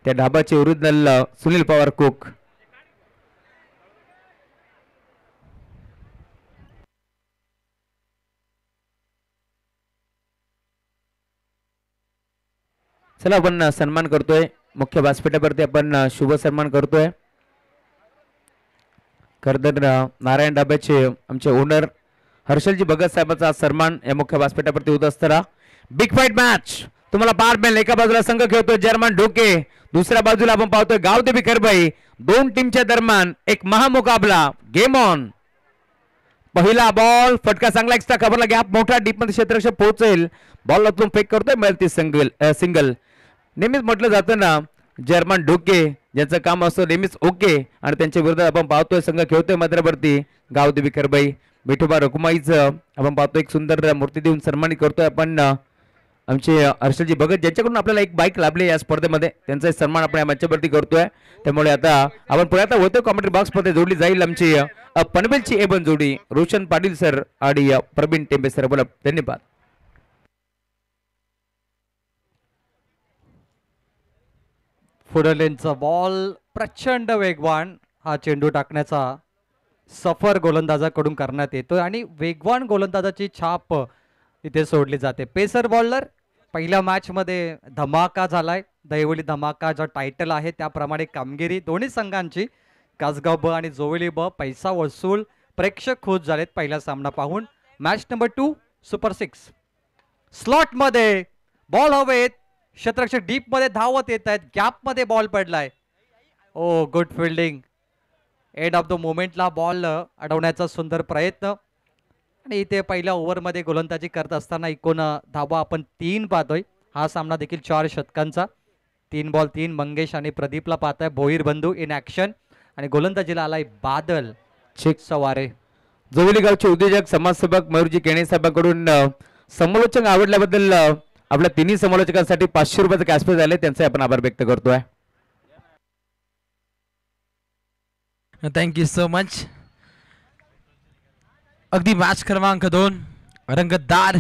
त्या ढाबाचे original Sunil Pawar cook. चला आपण सन्मान करतोय मुख्य व्यासपीठावरती आपण शुभ सन्मान करतोय. खरतर नारायण ढाब्याचे आमचे ओनर हर्षलजी भगत साहेबांचा सन्मान या मुख्य व्यासपीठावरती होत असताना बिग फाईट मॅच तुम्हाला पार मिळेल. एका बाजूला संघ खेळतोय जर्मन ढोके, दुसऱ्या बाजूला आपण पाहतोय गावदेवी खरबाई. दोन टीमच्या दरम्यान एक महामुकाबला. Game on. पहिला बॉल फटका चांगला एक्स्ट्रा खबरला गॅप मोठा डीप मध्ये क्षेत्ररक्षक पोहोचेल. बॉल उचलून फेक करतोय मिळेल ती सिंगल. नेहमीच म्हटलं जातं ना जर्मन ढोके ज्यांचं काम असतं नेहमीच ओके आणि त्यांच्या विरोधात आपण पाहतोय संघ खेळतोय मध्यवर्ती गावदेवी खरबाई. विठोबा रखुमाईचं आपण पाहतोय एक सुंदर मूर्ती देऊन सन्मानित करतोय आपण आमचे हर्षलजी भगत ज्यांच्याकडून आपल्याला एक बाईक लाभली या स्पर्धेमध्ये. त्यांचा सन्मान आपण या मंचावरती करतोय. त्यामुळे आता आपण पुढे होतो कॉमेंट्री बॉक्स मध्ये जोडली जाईल आमची पनवेलची एबन जोडी रोशन पाटील सर आणि प्रवीण टेंबे सर. बोला धन्यवाद. फुडलेनचा बॉल प्रचंड वेगवान. हा चेंडू टाकण्याचा सफर गोलंदाजाकडून करण्यात येतोय आणि वेगवान गोलंदाजाची छाप इथे सोडली जाते. पेसर बॉलर पहिल्या मॅच मध्ये धमाका झालाय. दहिवली धमाका जो टायटल आहे त्याप्रमाणे कामगिरी दोन्ही संघांची. कासगाव ब आणि जोवेली ब पैसा वसूल. प्रेक्षक खुश झालेत पहिला सामना पाहून. मॅच नंबर 2 सुपर 6 स्लॉट मध्ये बॉल हवेत. क्षेत्ररक्षक डीप मध्ये धावत येत आहेत. गॅप मध्ये बॉल पडलाय. Oh good fielding. End of the मोमेंटला बॉल अडवण्याचा सुंदर प्रयत्न. आणि इथे पहिल्या ओव्हरमध्ये गोलंदाजी करत असताना एकूण धावा आपण 3 पाहतोय. हा सामना देखील 4 षटकांचा. 3 बॉल 3 मंगेश आणि प्रदीपला पाहताय. भोईर बंधू इन ऍक्शन आणि गोलंदाजीला आलाय बादल शेख सवारे. जोवेली गावचे उद्योजक समाजसेवक मयूरजी केणे साहेबांकडून समालोचक आवडल्याबद्दल आपल्या तिन्ही समालोचकांसाठी 500 रुपयाचे कॅश प्राइज आले. त्यांचे आपण आभार व्यक्त करतोय. Thank you so much. अगदी मॅच क्रमांक 2 रंगतदार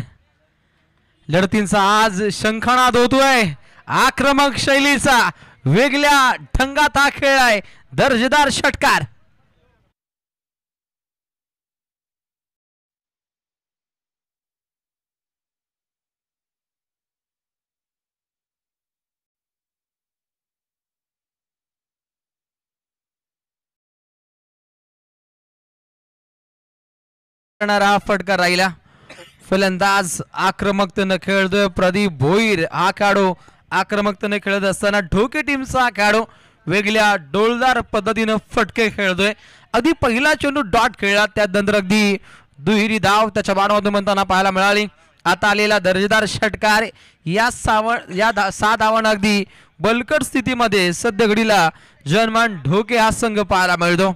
लढतींचा आज शंखनाद होतोय. आक्रमक शैलीचा वेगळ्या ढंगात हा खेळ आहे. दर्जेदार षटकार. फटका राहिला. फलंदाज आक्रमकतेने खेळतोय प्रदीप भोईर. हा खेळाडू आक्रमकतेने खेळत असताना ढोके टीमचा खेळाडू वेगळ्या डोलदार पद्धतीने फटके खेळतोय. अगदी पहिला चेंडू डॉट खेळला त्यानंतर अगदी दुहेरी धाव त्याच्या बाणामधून म्हणताना पाहायला मिळाली. आता आलेला दर्जेदार षटकार या 6 धावांना अगदी बलकट स्थितीमध्ये सध्या घडीला जर्मन ढोके हा संघ पाहायला मिळतो.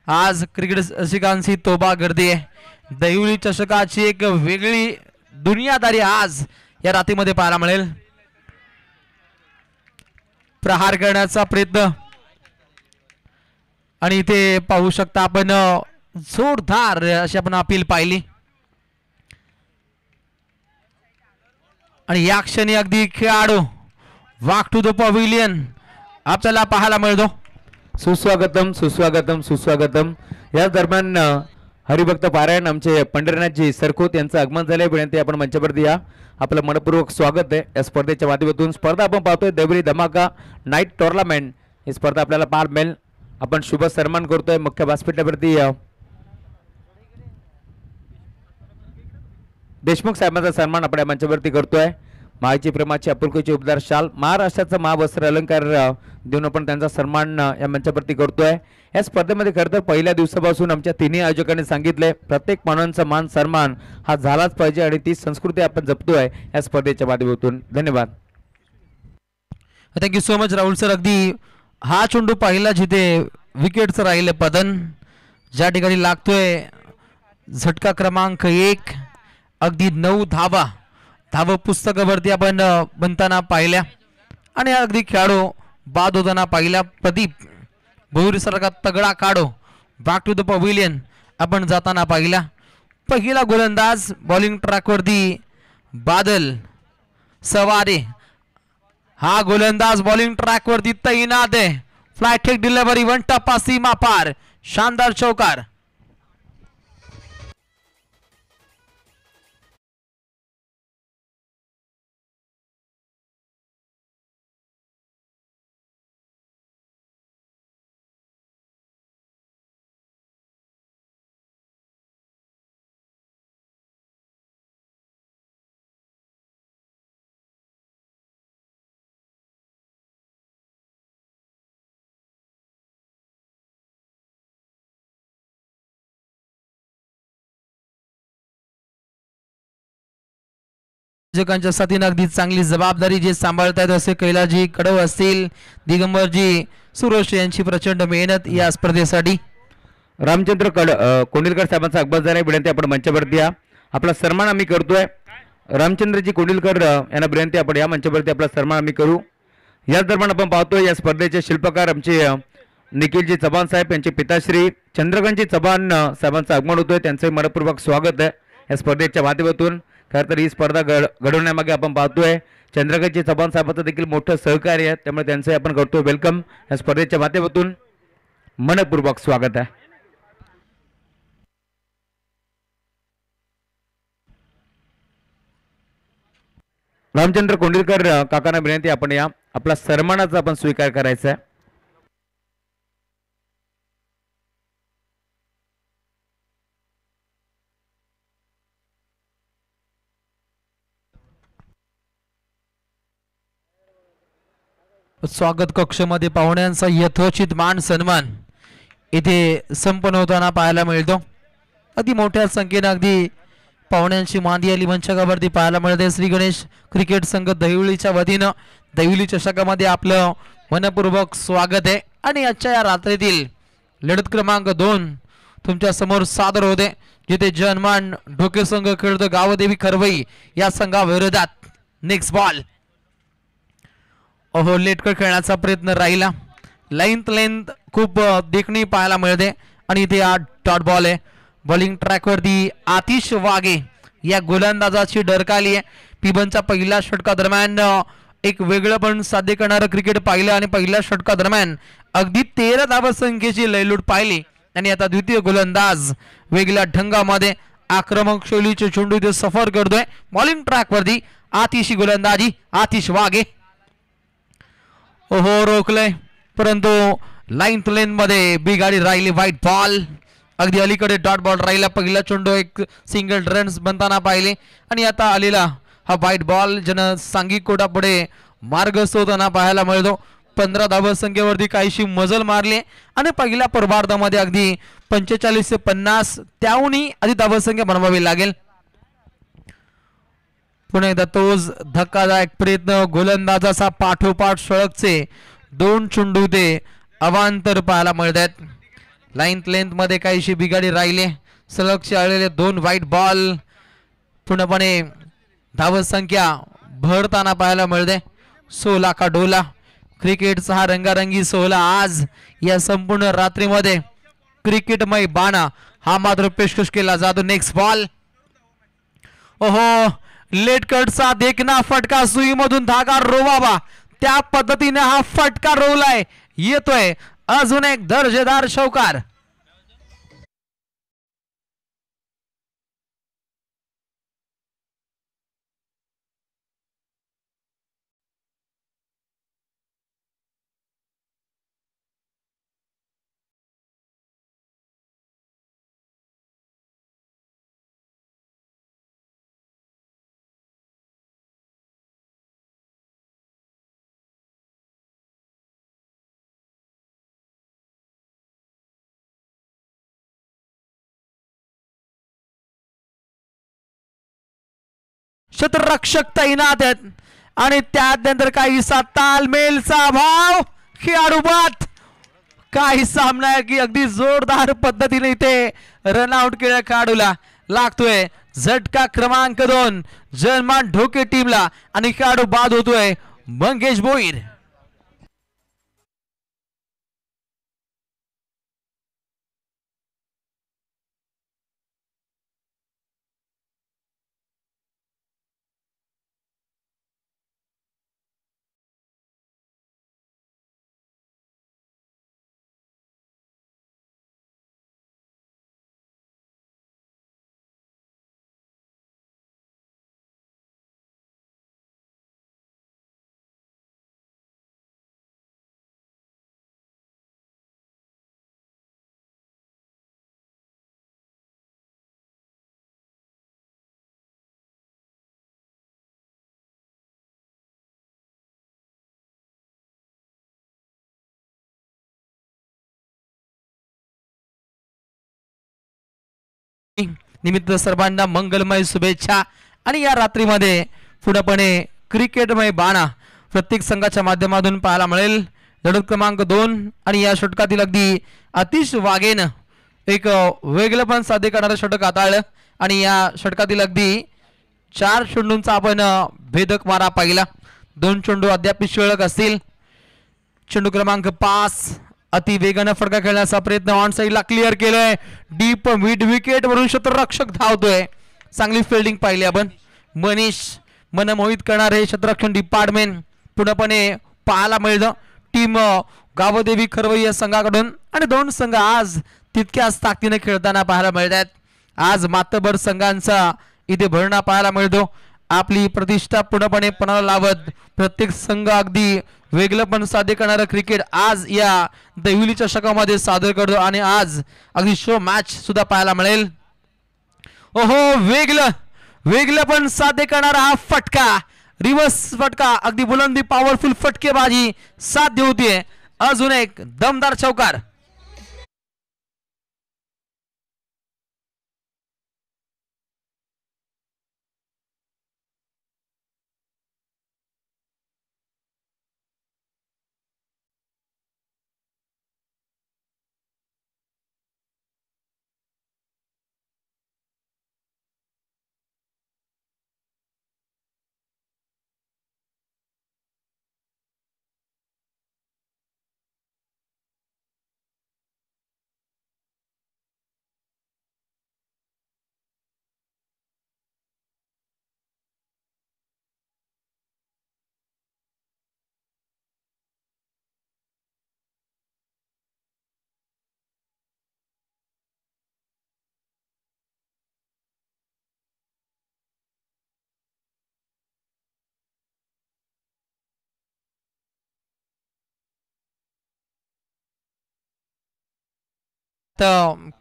आज क्रिकेट रसिकांची तोबा गर्दी आहे. दहिवली चषकाची एक वेगळी दुनियादारी आज या रात्रीमध्ये पाहायला मिळेल. प्रहार करण्याचा प्रयत्न आणि इथे पाहू शकता आपण जोरदार अशी आपण अपील पाहिली आणि या क्षणी अगदी खेळाडू वॉक टू द पवेलियन आपल्याला पाहायला मिळतो. सुस्वागतम सुस्वागतम सुस्वागतम. या दरम्यान हरिभक्त पारायण आमचे पंढरीनाथजी सरखोत यांचं आगमन झाले. विनंती आपण मंचावरती या. आपलं मनपूर्वक स्वागत आहे या स्पर्धेच्या माध्यमातून. स्पर्धा आपण पाहतोय देवरी धमाका नाईट टुर्नामेंट. ही स्पर्धा आपल्याला पार मिळेल. आपण शुभ सन्मान करतोय मुख्य व्यासपीठावरती देशमुख साहेबांचा सन्मान आपण या मंचावरती करतोय. माईची प्रेमाची आपुलकीची उपदार शाल महाराष्ट्राचा महावस्त्र अलंकार देऊन आपण त्यांचा सन्मान या मंचावरती करतोय. या स्पर्धेमध्ये खरं तर पहिल्या दिवसापासून आमच्या तिन्ही आयोजकांनी सांगितले प्रत्येक मानवांचा मान सन्मान हा झालाच पाहिजे आणि ती संस्कृती आपण जपतोय या स्पर्धेच्या माध्यमातून. धन्यवाद. Thank you so much Rahul sir. अगदी हा चेंडू पहिला जिथे विकेटचं राहिले पतन ज्या ठिकाणी लागतोय झटका क्रमांक 1 अगदी 9 धावा पुस्तकावरती आपण बनताना पाहिल्या आणि अगदी खेळाडू बाद होताना पाहिल्या. प्रदीप भोईर सारखा तगडा काढो बॅक टू द पवेलियन आपण जाताना पाहिला. पहिला गोलंदाज बॉलिंग ट्रॅकवरती बादल सवारे हा गोलंदाज बॉलिंग ट्रॅक वरती तैनात आहे. फ्लायटेक डिलिव्हरी वन टप्पा सीमा पार, शानदार चौकार. आयोजकांच्या साथीने अगदी चांगली जबाबदारी जे सांभाळतायत असे कैलाजी कडव असतील, दिगंबरजी सुरोश यांची प्रचंड मेहनत या स्पर्धेसाठी. रामचंद्र कोंडिलकर साहेबांचा अकबर झाला विनंती आपण मंचावरती या. आपला सन्मान आम्ही करतोय. रामचंद्रजी कोंडिलकर यांना विनंती आपण या मंचावरती आपला सन्मान आम्ही करू. याच दरम्यान आपण पाहतोय या स्पर्धेचे शिल्पकार आमचे निखिलजी चव्हाण साहेब यांचे पिताश्री चंद्रकांतजी चव्हाण साहेबांचं आगमन होतोय. त्यांचं मनपूर्वक स्वागत आहे या स्पर्धेच्या माध्यमातून. खरं तर ही स्पर्धा घडवण्यामागे आपण पाहतोय चंद्रकांतजी चव्हाण साहेबांचं देखील मोठं सहकार्य आहे. त्यामुळे त्यांचंही आपण करतोय वेलकम या स्पर्धेच्या माध्यमातून. मनपूर्वक स्वागत आहे. रामचंद्र कोंडिलकर काकांना विनंती आपण या. आपला सन्मानाचा आपण स्वीकार करायचा आहे. स्वागत कक्षमध्ये पाहुण्यांचा यथोचित मान सन्मान इथे संपन्न होताना पाहायला मिळतो. अगदी मोठ्या संख्येने अगदी पाहुण्यांची मांदी आली मंचकावरती पाहायला मिळते. श्री गणेश क्रिकेट संघ दहिवलीच्या वतीनं दहिवली चषकामध्ये आपलं मनपूर्वक स्वागत आहे. आणि आजच्या या रात्रीतील लढत क्रमांक 2 तुमच्या समोर सादर होते, जिथे जनमान ढोके संघ खेळतो गावदेवी खरवई या संघाविरोधात. Next ball. ओहो, लेटकर खेळण्याचा प्रयत्न राहिला. लेंथ खूप देखणी पाहायला मिळते आणि इथे हा डॉट बॉल आहे. बॉलिंग ट्रॅकवरती आतिश वाघे या गोलंदाजाची डरकाली आहे. पिबनच्या पहिल्या षटका दरम्यान एक वेगळं पण साध्य करणारं क्रिकेट पाहिलं आणि पहिल्या षटका दरम्यान अगदी 13 धावसंख्येची लयलूट पाहिली. आणि आता द्वितीय गोलंदाज वेगळ्या ढंगामध्ये आक्रमक शैलीचे चेंडू इथे सफर करतोय. बॉलिंग ट्रॅकवरती आतिशी गोलंदाजी आतिश वाघे. ओहो, रोखलंय परंतु लेन मध्ये बिगाडी राहिली. White ball. अगदी अलीकडे डॉट बॉल राहिला. पहिला चेंडू एक सिंगल रन्स बनताना पाहिले आणि आता आलेला हा व्हाईट बॉल ज्यानं सांघिक कोटापुढे मार्ग शोधताना पाहायला मिळतो. 15 धावसंख्येवरती काहीशी मजल मारली आणि पहिल्या प्रभार्धामध्ये अगदी 45 ते 50 त्याहूनही अधिक धावसंख्या बनवावी लागेल. पुन्हा एकदा तोच धक्कादायक प्रयत्न. गोलंदाजाचा पाठोपाठ सळकचे 2 चेंडू ते अवांतर पाहायला मिळतात. लेंथ मध्ये काहीशी बिघाडी राहिले. सलगचे आलेले 2 व्हाईट बॉल. पूर्णपणे धावसंख्या भरताना पाहायला मिळते. 16 का डोला. क्रिकेटचा हा रंगारंगी सोहळा आज या संपूर्ण रात्रीमध्ये क्रिकेटमय बाणा हा मात्र पेशकश केला जातो. Next ball. ओहो, लेटकटचा देखना फटका. सुईमधून धागा रोवावा त्या पद्धतीने हा फटका रोवलाय. येतोय अजून एक दर्जेदार चौकार. क्षेत्ररक्षक तैनात आहेत आणि त्यानंतर काहीसा तालमेलचा अभाव. खेळाडू बाद. काही सामना की अगदी जोरदार पद्धतीने इथे रनआउट केल्या खेळाडूला लागतोय झटका क्रमांक 2 जनमान ढोके टीमला आणि खेळाडू बाद होतोय मंगेश भोईर. निमित्त सर्वांना मंगलमय शुभेच्छा. आणि या रात्रीमध्ये पूर्णपणे क्रिकेटमय बाणा प्रत्येक संघाच्या माध्यमातून पाहायला मिळेल. लढत क्रमांक 2 आणि या षटकातील अगदी अतिश वागेनं एक वेगळं पण साध्य करणारं षटक हाताळलं आणि या षटकातील अगदी 4 चेंडूंचा आपण भेदक मारा पाहिला. 2 चेंडू अद्याप शिल्लक असतील. चेंडू क्रमांक 5 अति वेगानं फटका खेळण्याचा प्रयत्न ऑन साईडला क्लिअर केलाय. डीप मिड विकेट वरून क्षेत्ररक्षक धावतोय. चांगली फिल्डिंग पाहिली आपण. मनीष मनमोहित करणारे क्षेत्ररक्षण डिपार्टमेंट पूर्णपणे पाहायला मिळतं टीम गावदेवी खरवई या संघाकडून. आणि 2 संघ आज तितक्याच ताकदीने खेळताना पाहायला मिळत आहेत. आज मातबर संघांचा इथे भरणा पाहायला मिळतो. आपली प्रतिष्ठा पूर्णपणे पणाला लावत प्रत्येक संघ अगदी वेगळं पण साध्य करणारं क्रिकेट आज या दहिवली चषकामध्ये सादर करतो. आणि आज अगदी शो मॅच सुद्धा पाहायला मिळेल. ओहो, वेगळं पण साध्य करणारा हा फटका, रिव्हर्स फटका, अगदी बुलंदी पॉवरफुल फटकेबाजी साध्य होतीये. अजून एक दमदार चौकार.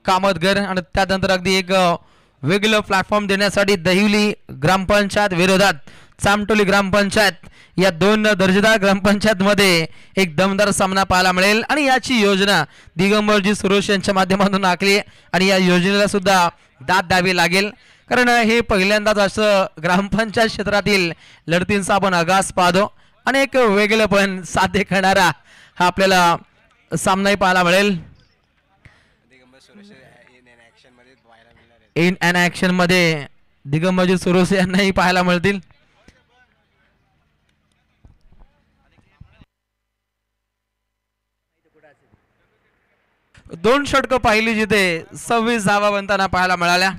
कामतगर आणि त्यानंतर अगदी एक वेगळं प्लॅटफॉर्म देण्यासाठी दहिवली ग्रामपंचायत विरोधात चामटोली ग्रामपंचायत या 2 दर्जेदार ग्रामपंचायत मध्ये एक दमदार सामना पाहायला मिळेल. आणि याची योजना दिगंबरजी सुरेश यांच्या माध्यमातून आखली आणि या योजनेला सुद्धा दाद द्यावी लागेल. कारण हे पहिल्यांदाच असं ग्रामपंचायत क्षेत्रातील लढतींचा आपण आगास पाहतो आणि एक वेगळं पण साध्य करणारा हा आपल्याला सामनाही पाहायला मिळेल. इन अन ऍक्शन मध्ये दिगंबरजी सुरेश यांनाही पाहायला मिळतील. दोन षटकं पाहिली जिथे 26 धावा बनताना पाहायला मिळाल्या.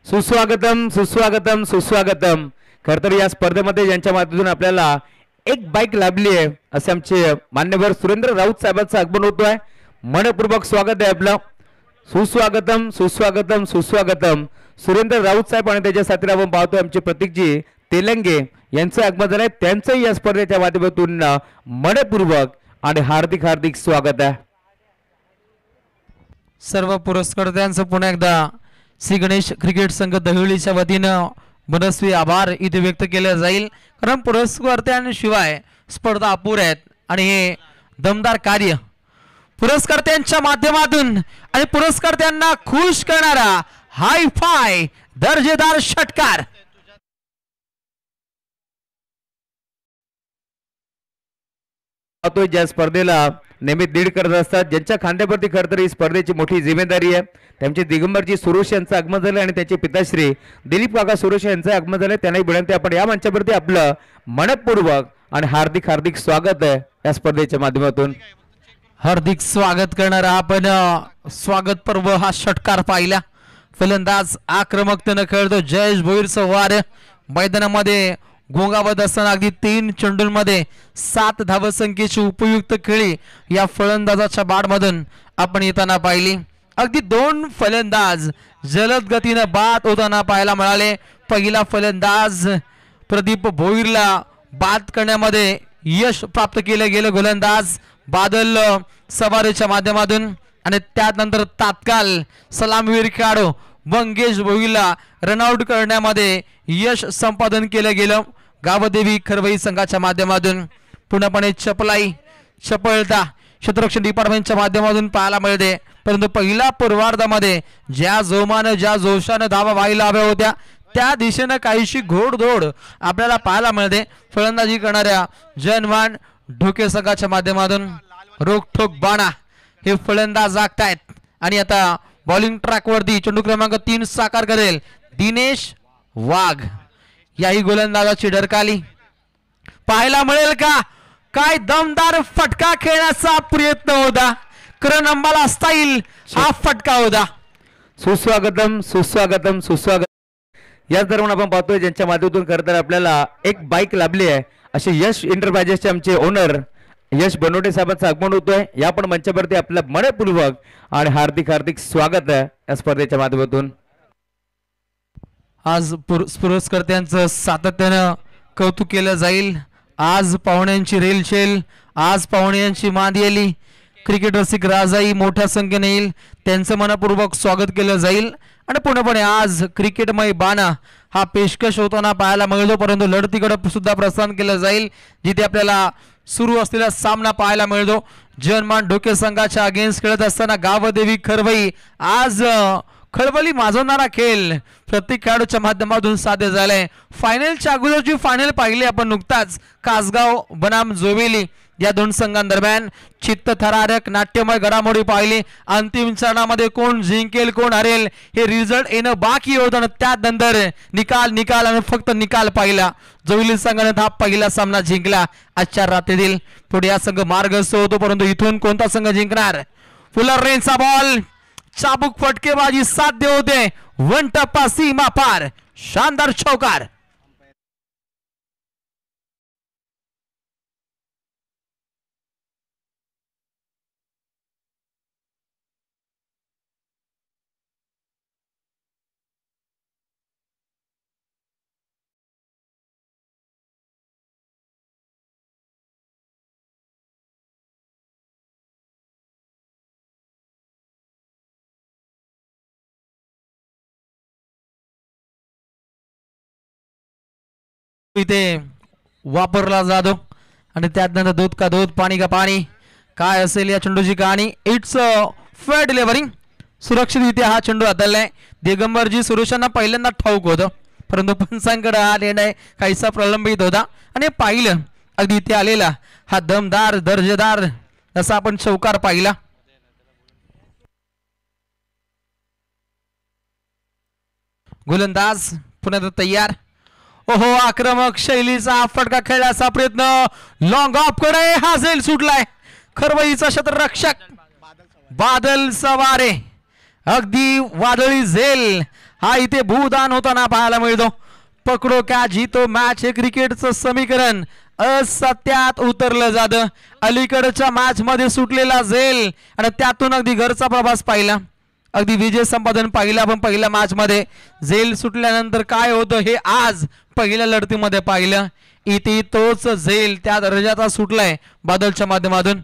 सुस्वागतम सुस्वागतम सुस्वागतम. खर तर या स्पर्धेमध्ये ज्यांच्या माध्यमातून आपल्याला एक बाईक लाभली आहे असे आमचे मान्यवर सुरेंद्र राऊत साहेबांचं आगमन होतोय. मनपूर्वक स्वागत आहे आपलं. सुस्वागतम सुस्वागतम सुस्वागतम. सुरेंद्र राऊत साहेब आणि त्याच्या साथीला आपण पाहतोय आमचे प्रतीकजी तेलंगे यांचं आगमन झालंय. त्यांचंही या स्पर्धेच्या माध्यमातून मनपूर्वक आणि हार्दिक हार्दिक स्वागत आहे. सर्व पुरस्कर्त्यांचं पुन्हा एकदा श्री गणेश क्रिकेट संघ दहिवलीच्या वतीनं मनस्वी आभार इथे व्यक्त केले जाईल. कारण पुरस्कर्त्यांशिवाय स्पर्धा अपुऱ्या आहेत आणि हे दमदार कार्य पुरस्कर्त्यांच्या माध्यमातून आणि पुरस्कर्त्यांना खुश करणारा हाय फाय दर्जेदार षटकार. ज्या स्पर्धेला नेहमी दीड करत असतात, ज्यांच्या खांद्यावरती खरं तर ही स्पर्धेची मोठी जिम्मेदारी आहे, त्यांचे दिगंबरजी सुरेश यांचं आगमन झालं आणि त्याचे पिताश्री दिलीप काका सुरेश यांचं आगमन झालं. त्यांनाही विनंती आपण या मंचावरती आपलं मनपूर्वक आणि हार्दिक हार्दिक स्वागत आहे या स्पर्धेच्या माध्यमातून. हार्दिक स्वागत करणारा आपण स्वागत पर्व हा षटकार पाहिला. फलंदाज आक्रमकतेनं खेळतो जयेश भोईरचं वार. मैदानामध्ये गोंगावत असताना अगदी 3 चेंडूंमध्ये 7 धावसंख्येची उपयुक्त खेळी या फलंदाजाच्या बाडमधून आपण येताना पाहिली. अगदी 2 फलंदाज जलद गतीनं बाद होताना पाहायला मिळाले. पहिला फलंदाज प्रदीप भोईरला बाद करण्यामध्ये यश प्राप्त केलं गेलं गोलंदाज बादल सवारीच्या माध्यमातून आणि त्यानंतर तात्काळ सलामीवीर खेळाडू मंगेश भोईरला रनआउट करण्यामध्ये यश संपादन केलं गेलं गावदेवी खरवई संघाच्या माध्यमातून. पूर्णपणे चपळता क्षेत्ररक्षण डिपार्टमेंटच्या माध्यमातून पाहायला मिळते. परंतु पहिल्या पूर्वार्धामध्ये ज्या जोमानं ज्या जोशानं धावा व्हायला हव्या होत्या त्या दिशेनं काहीशी घोडदौड आपल्याला पाहायला मिळते. फलंदाजी करणाऱ्या जनवान ढोके संघाच्या माध्यमातून रोखठोक बाणा हे फलंदाज जागतायत आणि आता बॉलिंग ट्रॅक वरती चेंडू क्रमांक 3 साकार करेल दिनेश वाघ. याही गोलंदाजाची डरकाली पाहायला मिळेल का? काय दमदार फटका खेळण्याचा प्रयत्न होता. करण अंबाला स्टाईल हा फटका होता. सुस्वागतम सुस्वागतम सुस्वागत. याच दरम्यान आपण पाहतोय ज्यांच्या माध्यमातून खरं तर आपल्याला एक बाईक लाभली आहे असे यश एंटरप्राइजेसचे आमचे ओनर यश बनवटे साहेबांचं आगमन होतोय. या पण मंचावरती आपलं मनपूर्वक आणि हार्दिक हार्दिक स्वागत आहे या स्पर्धेच्या माध्यमातून. आज पुरस्कर्त्यांचं सातत्यानं कौतुक केलं जाईल. आज पाहुण्यांची रेलचेल, आज पाहुण्यांची मांदियाली, क्रिकेट रसिक राजाई मोठ्या संख्येने येईल, त्यांचं मनपूर्वक स्वागत केलं जाईल आणि पूर्णपणे आज क्रिकेटमय बाणा हा पेशकश होताना पाहायला मिळतो. परंतु लढतीकडे सुद्धा प्रस्थान केलं जाईल जिथे आपल्याला सुरू असलेला सामना पाहायला मिळतो. जनमान ढोके संघाच्या अगेन्स्ट खेळत असताना गावदेवी खरवई आज खळबली माजवणारा खेळ प्रत्येक खेळाडूच्या माध्यमातून साध्य झालाय. फायनलच्या अगोदरची फायनल पाहिली आपण नुकताच कासगाव बनाम जोवेली या दोन संघांदरम्यान चित्तथरारक नाट्यमय घडामोडी पाहिली. अंतिम चरणामध्ये कोण जिंकेल कोण हरेल हे रिझल्ट येणं बाकी होतं आणि त्यानंतर निकाल आणि फक्त निकाल पाहिला. जोवेली संघाने हा पहिला सामना जिंकला. आजच्या रात्रीतील पुढे हा संघ मार्गस्थ होतो परंतु इथून कोणता संघ जिंकणार? फुलर रेनचा बॉल, चाबूक फटकेबाजी साध्य होते. वन टप्पा सीमा पार, शानदार चौकार. इथे वापरला जातो आणि त्यानंतर दूध का दूध पाणी का पाणी काय असेल या चेंडूची कहाणी. It's fair delivery. सुरक्षितरित्या हा चेंडू हाताळलाय. दिगंबरजी सुरेशांना पहिल्यांदा ठाऊक होतं परंतु पंचांकडे हा निर्णय काहीसा प्रलंबित होता आणि पाहिलं अगदी इथे आलेला हा दमदार दर्जेदार असा आपण चौकार पाहिला. गोलंदाज पुन्हा तयार. ओहो आक्रमक शैलीचा फटका खेळण्याचा प्रयत्न लॉंग ऑफ कडे हा झेल सुटलाय. खरवईचा क्षेत्ररक्षक बादल सवारे अगदी वादळी झेल हा इथे भूदान होताना पाहायला मिळतो. पकडो क्या जीतो मॅच हे क्रिकेटचं समीकरण असत्यात उतरलं जातं. अलीकडच्या मॅच मध्ये सुटलेला झेल आणि त्यातून अगदी घरचा प्रवास पाहिला. अगदी विजय संपादन पाहिला. पण पहिल्या मॅच मध्ये झेल सुटल्यानंतर काय होतं हे आज पहिल्या लढतीमध्ये पाहिलं. इथे तोच झेल त्या दर्जाचा सुटलाय बादलच्या माध्यमातून.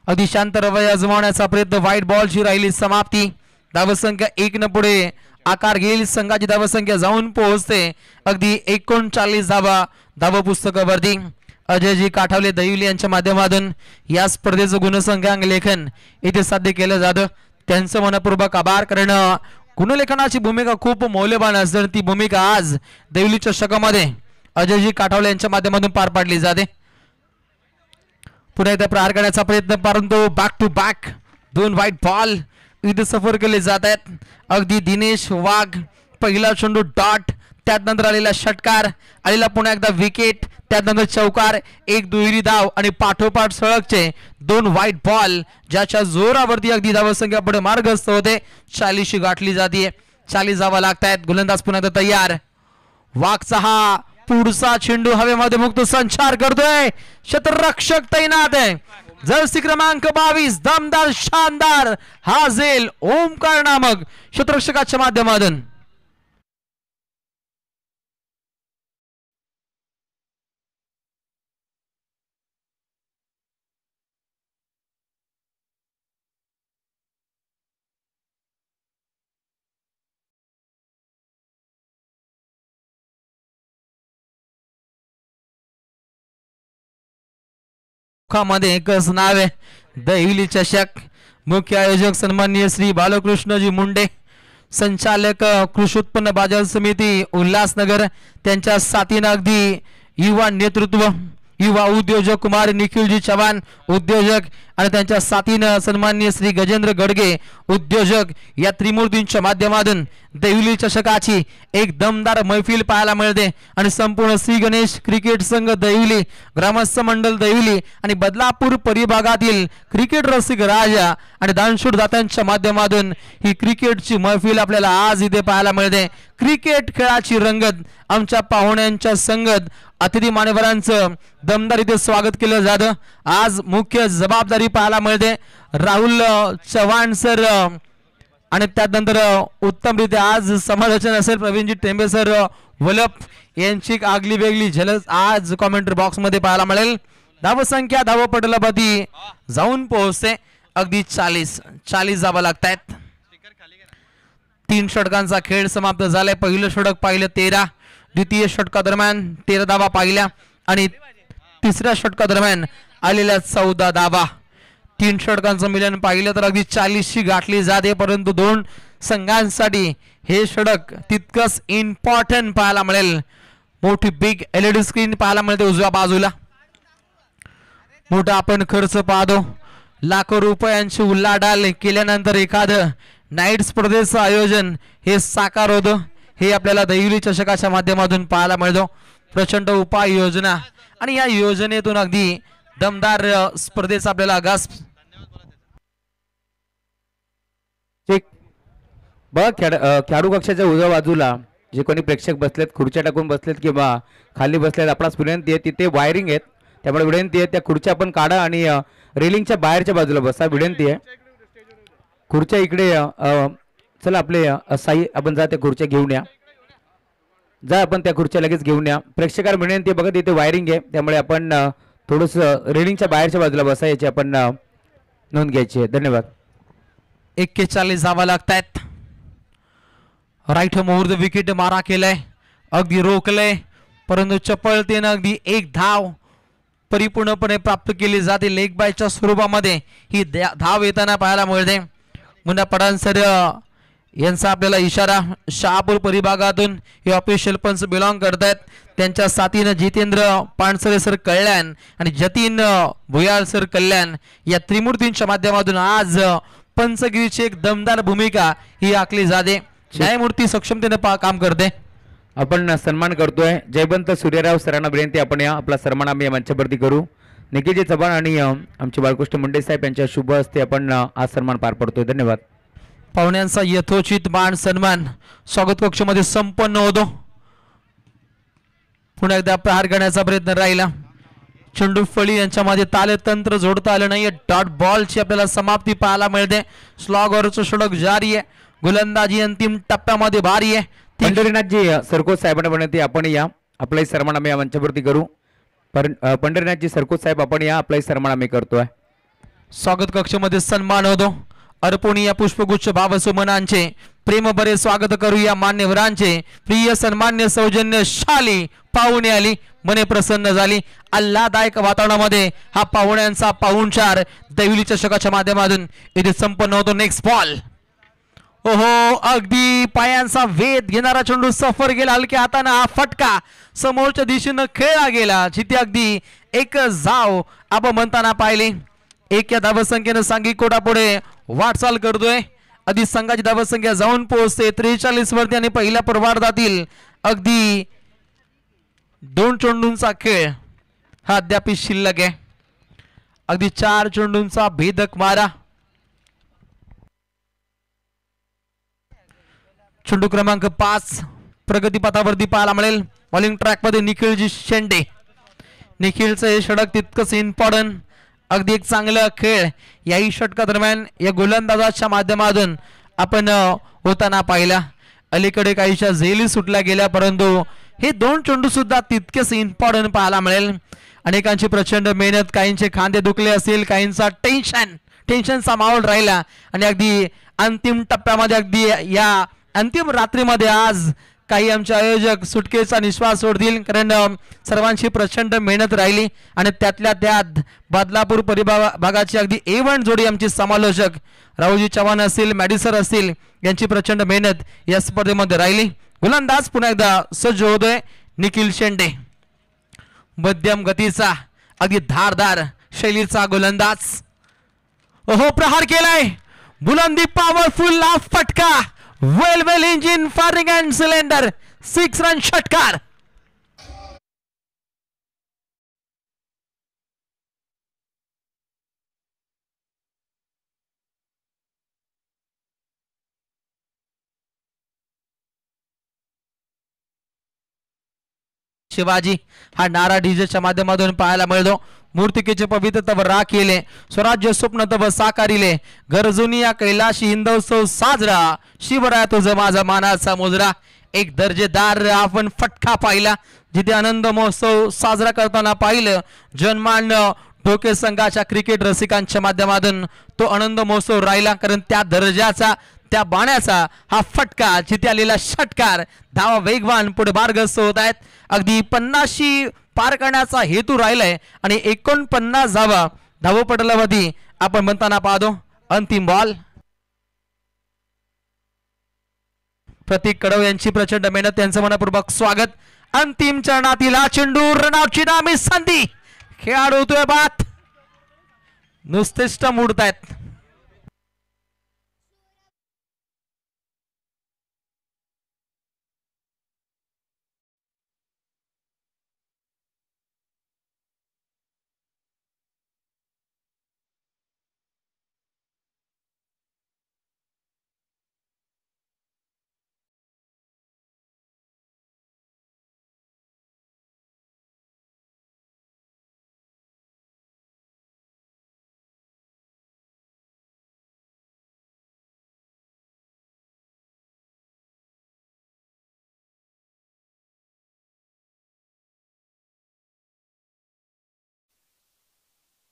अगदी शांत रवैया अजमावण्याचा प्रयत्न. व्हाईट बॉलची राहिली समाप्ती. धावसंख्या 1 न पुढे आकार घेईल. संघाची धावसंख्या जाऊन पोहोचते अगदी 39 धावा पुस्तकावरती. अजयजी काठावले दहिवली यांच्या माध्यमातून या स्पर्धेचं गुणसंख्याक लेखन इथे साध्य केलं जातं. त्यांचं मनपूर्वक आभार करणं. गुणलेखनाची भूमिका खूप मौल्यवान असते. ती भूमिका आज देवली चषकामध्ये अजयजी काठावले यांच्या माध्यमातून पार पाडली जाते. पुन्हा एकदा प्रहार करण्याचा प्रयत्न परंतु back to back 2 white ball इथे सफर केले जात आहेत. अगदी दिनेश वाघ पहिला चेंडू डॉट, त्यानंतर आलेला षटकार, आलेला पुन्हा एकदा विकेट, त्यानंतर चौकार, एक दुहेरी धाव आणि पाठोपाठ सळगचे 2 व्हाईट बॉल ज्याच्या जोरावरती अगदी धावसंख्या पुढे मार्गस्थ होते. 40 गाठली जाते. 40 धावा लागतायत. गोलंदाज पुन्हा एकदा तयार. वाघचा हा पुढचा चेंडू हवेमध्ये मुक्त संचार करतोय. क्षेत्ररक्षक तैनात आहे. जर्सी क्रमांक 22 दमदार शानदार हा झेल ओमकार नामक क्षेत्ररक्षकाच्या माध्यमातून. मध्ये एकच नाव आहे दहिवली चषक. मुख्य आयोजक सन्माननीय श्री बालकृष्णजी मुंडे, संचालक कृषी उत्पन्न बाजार समिती उल्हासनगर, त्यांच्या साथीनं अगदी युवा नेतृत्व, युवा उद्योजक कुमार निखिलजी चव्हाण उद्योजक आणि त्यांच्या साथीनं सन्माननीय श्री गजेंद्र गडगे उद्योजक, या त्रिमूर्तींच्या माध्यमातून देवली चषकाची एक दमदार मैफिल पाहायला मिळते आणि संपूर्ण श्री गणेश क्रिकेट संघ देवली, ग्रामस्थ मंडळ देवली आणि बदलापूर परिभागातील क्रिकेट रसिक राजा आणि दानशूर दात्यांच्या माध्यमातून ही क्रिकेटची मैफिल आपल्याला आज इथे पाहायला मिळते. क्रिकेट खेळाची रंगत, आमच्या पाहुण्यांच्या संगत, अतिथी मान्यवरांचं दमदार इथे स्वागत केलं जातं. आज मुख्य जबाबदारी पाहायला मिळते राहुल चव्हाण सर आणि त्यानंतर उत्तमरित्या आज समालोचन असेल प्रवीणजी टेंबे सर वलप यांची आगली वेगळी झलक आज कॉमेंट्री बॉक्स मध्ये पाहायला मिळेल. धावसंख्या धावपटलावरती जाऊन पोहोचते अगदी 40 धावा लागतायत. 3 षटकांचा खेळ समाप्त झालाय. पहिलं षटक पाहिलं 13, द्वितीय षटकादरम्यान 13 धावा पाहिल्या आणि तिसऱ्या षटकादरम्यान आलेल्या 14 धावा. 3 षटकांचं मिलन पाहिलं तर अगदी 40शी गाठली जाते, परंतु 2 संघांसाठी हे षटक तितकंच इम्पॉर्टंट पाहायला मिळेल. मोठी बिग LED स्क्रीन पाहायला मिळते उजव्या बाजूला. मोठा आपण खर्च पाहतो, लाखो रुपयांची उलाढाल केल्यानंतर एखादं नाईट स्पर्धेचं आयोजन हे साकार होतं. हे आपल्याला देवली चषकाच्या माध्यमातून पाहायला मिळतो. प्रचंड उपाययोजना आणि या योजनेतून अगदी दमदार स्पर्धेचा आपल्याला आगास. बघ खेळाडू कक्षाच्या उजव्या बाजूला जे कोणी प्रेक्षक बसलेत, खुर्च्या टाकून बसलेत किंवा खाली बसलेत, आपणास विनंती आहे तिथे वायरिंग आहेत, त्यामुळे विनंती आहे त्या खुर्च्या आपण काढा आणि रेलिंगच्या बाहेरच्या बाजूला बसा. विनंती आहे खुर्च्या इकडे चला आपले साई आपण जा त्या खुर्च्या घेऊन या, जा आपण त्या खुर्च्या लगेच घेऊन या. प्रेक्षकांना विनंती आहे बघा तिथे वायरिंग आहे, त्यामुळे आपण थोडस रेलिंगच्या बाहेरच्या बाजूला बसा, याची आपण नोंद घ्यायची आहे. धन्यवाद. 41 धावा लागतायत. राईट मुहूर्त विकेट मारा केलाय, अगदी रोखलंय, परंतु चपळतेनं अगदी 1 धाव परिपूर्णपणे प्राप्त केली जाते. लेग बायच्या स्वरूपामध्ये ही धाव येताना पाहायला मिळते. मुन्ना पठाण सर यांचा आपल्याला इशारा. शहापूर परिभागातून हे ऑफिशियल पंच बिलॉंग करतायत. त्यांच्या साथीनं जितेंद्र पानसरे सर कल्याण आणि जतीन भुयाळ सर कल्याण या त्रिमूर्तींच्या माध्यमातून आज पंचगिरीची एक दमदार भूमिका ही आखली जाते. न्यायमूर्ती सक्षमतेने काम करते. आपण सन्मान करतोय जयवंत सूर्यराव सरांना विनंती आपण या आपला सन्मान आम्ही मंचावरती करू. निखिलजी चव्हाण आणि आमचे बाळकृष्ण मुंडे साहेब यांच्या शुभ हस्ते आपण आज सन्मान पार पडतोय. धन्यवाद. पाहुण्यांचा यथोचित मान सन्मान स्वागत कक्षामध्ये संपन्न होतो. पुन्हा एकदा प्रहार करण्याचा प्रयत्न राहिला. चेंडू फळी यांच्यामध्ये तालतंत्र जोडता आलं नाही. डॉट बॉलची आपल्याला समाप्ती पाहायला मिळते. स्लॉगरचं षटक जारी आहे. गोलंदाजी अंतिम टप्प्यामध्ये भारी आहे. पंढरीनाथजी सरकोत साहेबांना विनंती आपण या आपलाही सन्मान आम्ही या मंचावरती करू. पंढरीनाथजी सरकोत साहेब आपण या आपलाही सन्मान आम्ही करतोय. स्वागत कक्षामध्ये सन्मान होतो. अर्पण या पुष्पगुच्छ भावसुमनांचे प्रेम बरे स्वागत करूया. मान्यवरांचे प्रिय सन्मान्य सौजन्यशाली पाहुणे आली, मने प्रसन्न झाली. आल्हादायक वातावरणामध्ये हा पाहुण्यांचा पाहुणचार देवली चषकाच्या माध्यमातून इथे संपन्न होतो. Next ball. ओहो, अगदी पायांचा वेध घेणारा चेंडू सफर गेला हलक्या हाताने. हा फटका समोरच्या दिशेनं खेळला गेला, जिथे अगदी एक जाव आपण म्हणताना पाहिली. 1 या धावसंख्येनं सांघिक कोटापुढे वाटचाल करतोय. आधी संघाची धावसंख्या जाऊन पोहोचते 43 वरती आणि पहिल्या प्रवार्धातील अगदी 2 चेंडूंचा खेळ हा अद्याप शिल्लक आहे. अगदी 4 चेंडूंचा भेदक मारा. चेंडू क्रमांक 5 प्रगतीपथावरती पाहायला मिळेल. बॉलिंग ट्रॅक मध्ये निखिलजी शेंडे. निखिलचं हे षटक तितकंच इम्पॉर्टंट. अगदी एक चांगला खेळ याही षटका दरम्यान या गोलंदाजाच्या माध्यमातून आपण होताना पाहिला. अलीकडे काहीशा झेली सुटल्या गेल्या, परंतु हे 2 चेंडू सुद्धा तितकेच इम्पॉर्टंट पाहायला मिळेल. अनेकांची प्रचंड मेहनत, काहींचे खांदे दुखले असेल, काहींचा टेन्शनचा माहोल राहिला आणि अगदी अंतिम टप्प्यामध्ये अगदी या अंतिम रात्रीमध्ये आज काही आमचे आयोजक सुटकेचा निश्वास सोडतील, कारण सर्वांची प्रचंड मेहनत राहिली आणि त्यातल्या त्यात बदलापूर परिभागाची अगदी A1 जोडी आमची समालोचक राहुलजी चव्हाण असतील, मॅडिसर असतील, यांची प्रचंड मेहनत या स्पर्धेमध्ये राहिली. गोलंदाज पुन्हा एकदा सज्ज होतोय निखिल शेंडे. मध्यम गतीचा अगदी धारदार शैलीचा गोलंदाज. ओहो, प्रहार केलाय, बुलंदी पॉवरफुल हा फटका, well engine firing and cylinder, 6 run षटकार. शिवाजी हा नारा डीजेच्या माध्यमातून पाहायला मिळतो. मूर्तिकेचे पवित्र तव राखिले, स्वराज्य स्वप्न तव साकारिले, गरजुनी या कैलाशी हिंदोत्सव साजरा, शिवराया तुझा माझा मानाचा मुजरा. एक दर्जेदार आपण फटका पाहिला, जिथे आनंद महोत्सव साजरा करताना पाहिलं. जनमान्य ढोके संघाच्या क्रिकेट रसिकांच्या माध्यमातून तो आनंद महोत्सव राहिला, कारण त्या दर्जाचा, त्या बाण्याचा हा फटका, जिथे आलेला षटकार. धावा वेगवान पुढे मार्गस्थ होत आहेत. अगदी 50 पार करण्याचा हेतू राहिलाय आणि 49 धावा धावपटलावधी आपण म्हणताना पाहतो. अंतिम बॉल. प्रतीक कडव यांची प्रचंड मेहनत, त्यांचं मनपूर्वक स्वागत. अंतिम चरणातील हा चेंडू, रनआउटची नामी संधी. खेळाडू होतोय बात, नुसते स्टंप उडतायत.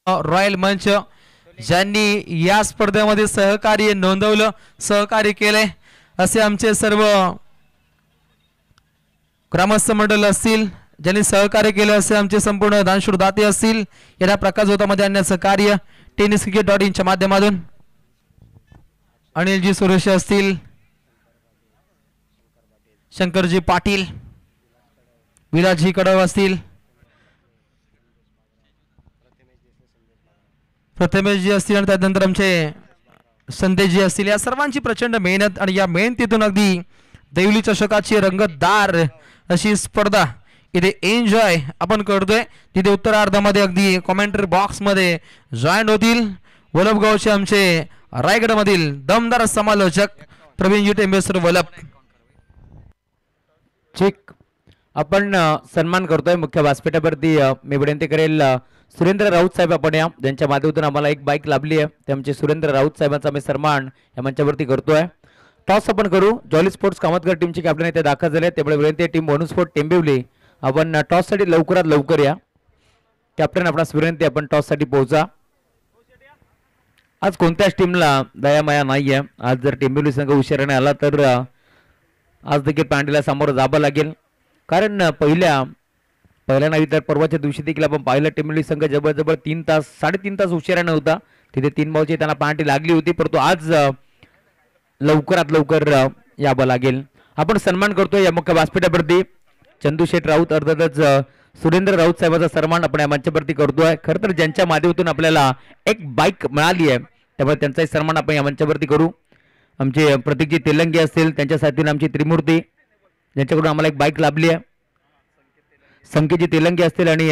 रॉयल मंच ज्यांनी या स्पर्धेमध्ये सहकार्य नोंदवलं, सहकार्य केले, असे आमचे सर्व ग्रामस्थ मंडळ असतील, ज्यांनी सहकार्य केले, असे आमचे संपूर्ण दानशूर दाते असतील, यांना प्रकाश होतामध्ये आणण्याचं कार्य tenniscricket.in च्या माध्यमातून अनिलजी सुरेश असतील, शंकरजी पाटील, विलासजी कडव असतील, प्रथमेशजी असतील आणि त्यानंतर आमचे संदेशजी असतील. या सर्वांची प्रचंड मेहनत आणि या मेहनतीतून अगदी देवली चषकाची रंगतदार अशी स्पर्धा इथे एन्जॉय आपण करतोय. तिथे उत्तरार्धामध्ये अगदी कॉमेंट्री बॉक्स मध्ये जॉईन होतील वलभगावचे आमचे रायगड मधील दमदार समालोचक प्रवीणजी टेंबेसर वलभ. ठीक, आपण सन्मान करतोय मुख्य व्यासपीठावरती. मी विनंती करेल सुरेंद्र राऊत साहेब आपण या, ज्यांच्या माध्यमातून आम्हाला एक बाईक लाभली आहे, ते आमचे सुरेंद्र राऊत साहेबांचा आम्ही सन्मान या मंचावरती करतोय. टॉस आपण करू. जॉली स्पोर्ट्स कामतकर टीमचे कॅप्टन इथे दाखल झाले, त्यामुळे विनंती टीम बोनस स्पोर्ट टेंबिवली आपण टॉस साठी लवकरात लवकर या. कॅप्टन आपणास विनंती, आपण टॉस साठी पोहोचा. आज कोणत्याच टीमला दयामाया नाहीये. आज जर टेंबिवली संघ उशिराने आला तर आज देखील पांडेला सामोरं जावं लागेल, कारण पहिल्या नाही तर परवाच्या दिवशी देखील आपण पाहिलं टेंबिवली संघ जवळजवळ 3-3.5 तास उशिराने होता. तिथे 3 बॉलची त्यांना पार्टी लागली होती, परंतु आज लवकरात लवकर यावं लागेल. आपण सन्मान करतोय या मुख्य व्यासपीठावरती चंदूशेठ राऊत, अर्थातच सुरेंद्र राऊत साहेबांचा सन्मान आपण या मंचावरती करतोय. खरं तर ज्यांच्या माध्यमातून आपल्याला एक बाईक मिळाली आहे, त्यामुळे त्यांचाही सन्मान आपण या मंचावरती करू. आमचे प्रतीकजी तेलंगी असतील, त्यांच्या साथीने आमची त्रिमूर्ती, ज्यांच्याकडून आम्हाला एक बाईक लाभली आहे, संकेतजी तेलंगी असतील आणि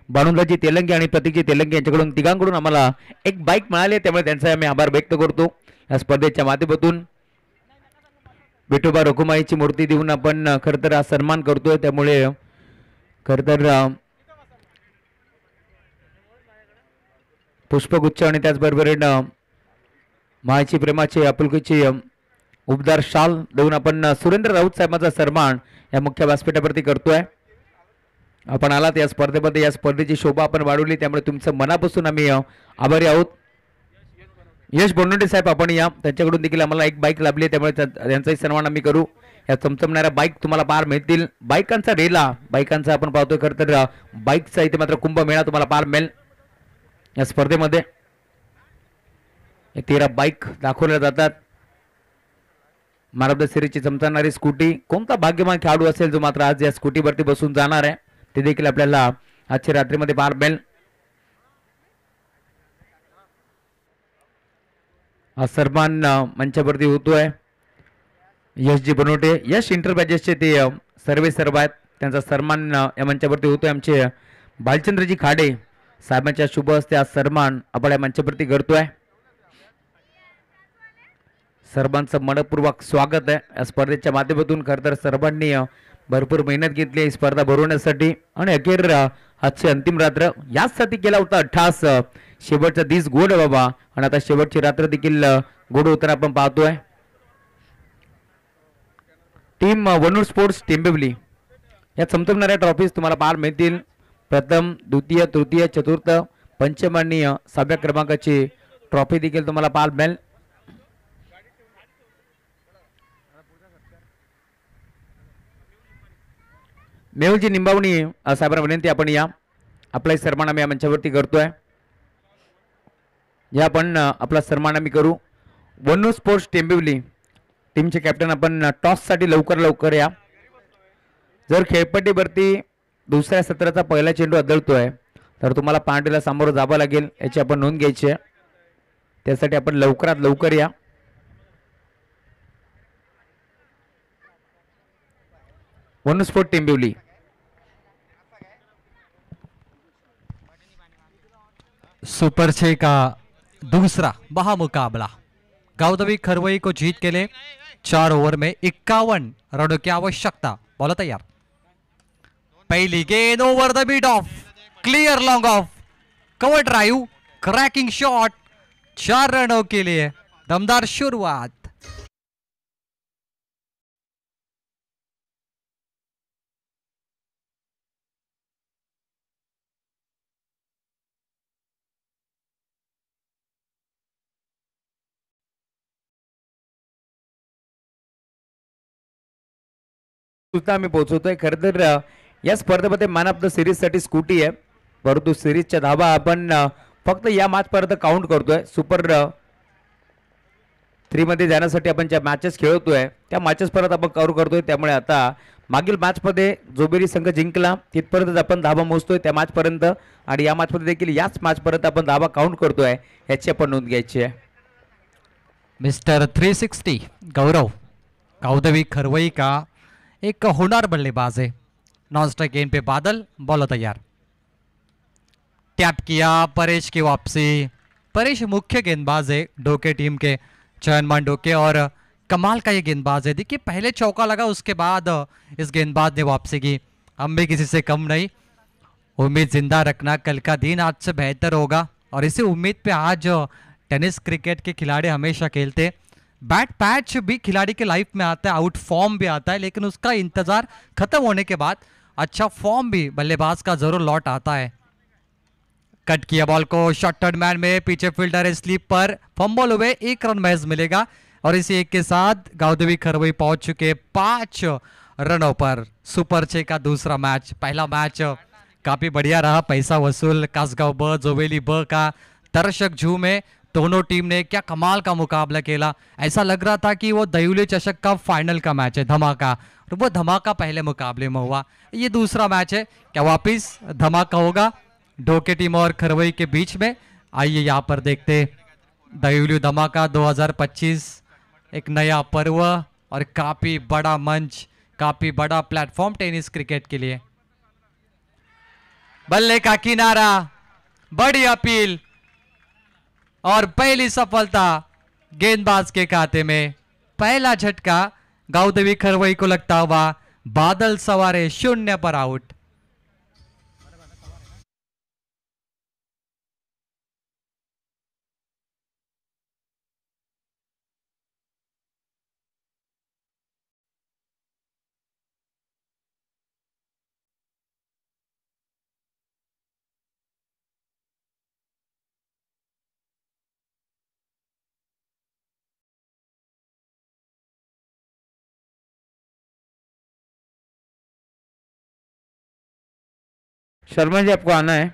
बानुदाजी तेलंगी आणि प्रतीकजी तेलंगी यांच्याकडून तिघांकडून आम्हाला एक बाईक मिळाली आहे, त्यामुळे त्यांचा आम्ही आभार व्यक्त करतो. या स्पर्धेच्या माध्यमातून विठोबा रखुमाईची मूर्ती देऊन आपण खरं तर हा सन्मान करतोय. त्यामुळे खरं तर पुष्पगुच्छ आणि त्याचबरोबर मायची प्रेमाची आपुलकीची उबदार शाल देऊन आपण सुरेंद्र राऊत साहेबांचा सन्मान या मुख्य व्यासपीठावरती करतोय. आपण आलात या स्पर्धेमध्ये, या स्पर्धेची शोभा आपण वाढवली, त्यामुळे तुमचं मनापासून आम्ही आभारी आहोत. यश बोंडे साहेब आपण या, त्यांच्याकडून देखील आम्हाला एक बाईक लाभली, त्यामुळे त्यांचाही सन्मान आम्ही करू. या चमचमणाऱ्या बाईक तुम्हाला पाहायला मिळतील. बाईकांचा रेला, बाईकांचा आपण पाहतोय खरं तर बाईकचा इथे मात्र कुंभमेळा तुम्हाला पाहायला मिळेल या स्पर्धेमध्ये. 13 बाईक दाखवल्या जातात. मानव द सिरीजची चमचमणारी स्कूटी. कोणता भाग्यवान खेळाडू असेल जो मात्र आज या स्कूटीवरती बसून जाणार आहे ते देखील आपल्याला आजच्या रात्रीमध्ये पाहायला मिळेल. हा सन्मान मंचावरती होतोय. यशजी बनवटे, यश इंटरप्राइजेसचे ते सर्व आहेत. त्यांचा सन्मान या मंचावरती होतोय. आमचे भालचंद्रजी खाडे साहेबांच्या शुभ हस्ते हा सन्मान आपण या मंचावरती करतोय. सर्वांचं मनपूर्वक स्वागत आहे या स्पर्धेच्या माध्यमातून. खरं तर सर्वांनी भरपूर मेहनत घेतली ही स्पर्धा भरवण्यासाठी आणि अखेर आजची अंतिम रात्र याचसाठी केला होता अट्टास. शेवटचा दिस गोड आहे बाबा आणि आता शेवटची रात्र देखील गोड होताना आपण पाहतोय. टीम वनूर स्पोर्ट्स टेंबिवली या चमचमणाऱ्या ट्रॉफीज तुम्हाला पाहायला मिळतील. प्रथम, द्वितीय, तृतीय, चतुर्थ, पंचम आणि 6व्या क्रमांकाची ट्रॉफी देखील तुम्हाला पाहायला मिळेल. मेहुलजी निंबावणी साहेबांना विनंती आपण या आपला सन्मान आम्ही या मंचावरती करतोय. या आपण आपला सन्मान आम्ही करू. वन्नू स्पोर्ट्स टेंबिवली टीमचे कॅप्टन आपण टॉससाठी लवकर या. जर खेळपट्टीवरती दुसऱ्या सत्राचा पहिला चेंडू आदळतोय तर तुम्हाला पांडेला सामोरं जावं लागेल याची आपण नोंद घ्यायची आहे. त्यासाठी आपण लवकरात लवकर या. वन्नू स्पोर्ट टेंबिवली सुपर 6 का दूसरा महामुकाबला गावदेवी खरवई को जीत के लिए 4 ओवर में 51 रनों की आवश्यकता. बॉल तैयार. पहली गेंद over the mid of, clear long off, cover drive, cracking shot. 4 रनों के लिए दमदार शुरुआत. सुद्धा आम्ही पोहोचवतोय. खरं तर या स्पर्धेमध्ये मॅन ऑफ द सिरीज साठी स्कूटी आहे, परंतु सिरीजच्या धावा आपण फक्त या मॅच पर्यंत काउंट करतोय. सुपर 3 मध्ये जाण्यासाठी आपण ज्या मॅचेस खेळतोय त्या मॅचेस परत आपण कव्हर करतोय. त्यामुळे आता मागील मॅच मध्ये जोबेरी संघ जिंकला तिथपर्यंत आपण धावा मोजतोय त्या मॅच पर्यंत आणि या मॅच मध्ये देखील याच मॅच पर्यंत आपण धावा काउंट करतोय याची आपण नोंद घ्यायची आहे. मिस्टर 360 गौरव गावदेवी खरवई का एक होनहार बल्लेबाज है. नॉन स्ट्राइक गेंद पे बादल, बॉल तैयार. टैप किया, परेश की वापसी. परेश मुख्य गेंदबाज है डोके टीम के, चयनमान डोके, और कमाल का ये गेंदबाज है. देखिए पहले चौका लगा उसके बाद इस गेंदबाज ने वापसी की. हम भी किसी से कम नहीं. उम्मीद जिंदा रखना, कल का दिन आज से बेहतर होगा और इसी उम्मीद पे आज टेनिस क्रिकेट के खिलाड़ी हमेशा खेलते. बैट पैच भी खिलाड़ी के लाइफ में आता है, आउट फॉर्म भी आता है, लेकिन उसका इंतजार खत्म होने के बाद अच्छा फॉर्म भी बल्लेबाज का जरूर लौट आता है. कट किया बॉल को, शॉर्टेड मैन में पीछे फील्डर है स्लीप पर, फंबल हुए, 1 रन महज मिलेगा और इसी 1 के साथ गावदेवी खरवई पहुंच चुके 5 रनों पर. सुपर 6 का दूसरा मैच. पहला मैच काफी बढ़िया रहा, पैसा वसूल. कासगांव ब, जोवेली ब का दर्शक झूमे. दोनों टीम ने क्या कमाल का मुकाबला खेला. ऐसा लग रहा था कि वो दयूली चषक का फाइनल का मैच है, धमाका. और वो धमाका पहले मुकाबले में हुआ. ये दूसरा मैच है, क्या वापिस धमाका होगा ढोके टीम और खरवई के बीच में? आइए यहाँ पर देखते. दयूली धमाका 2025 एक नया पर्व और काफी बड़ा मंच, काफी बड़ा प्लेटफॉर्म टेनिस क्रिकेट के लिए. बल्ले का किनारा, बड़ी अपील और पहली सफलता गेंदबाज के खाते में. पहला झटका गावदेवी खरवई को लगता हुआ. बादल सवारे 0 पर आउट. शर्मा जी आपको आना है।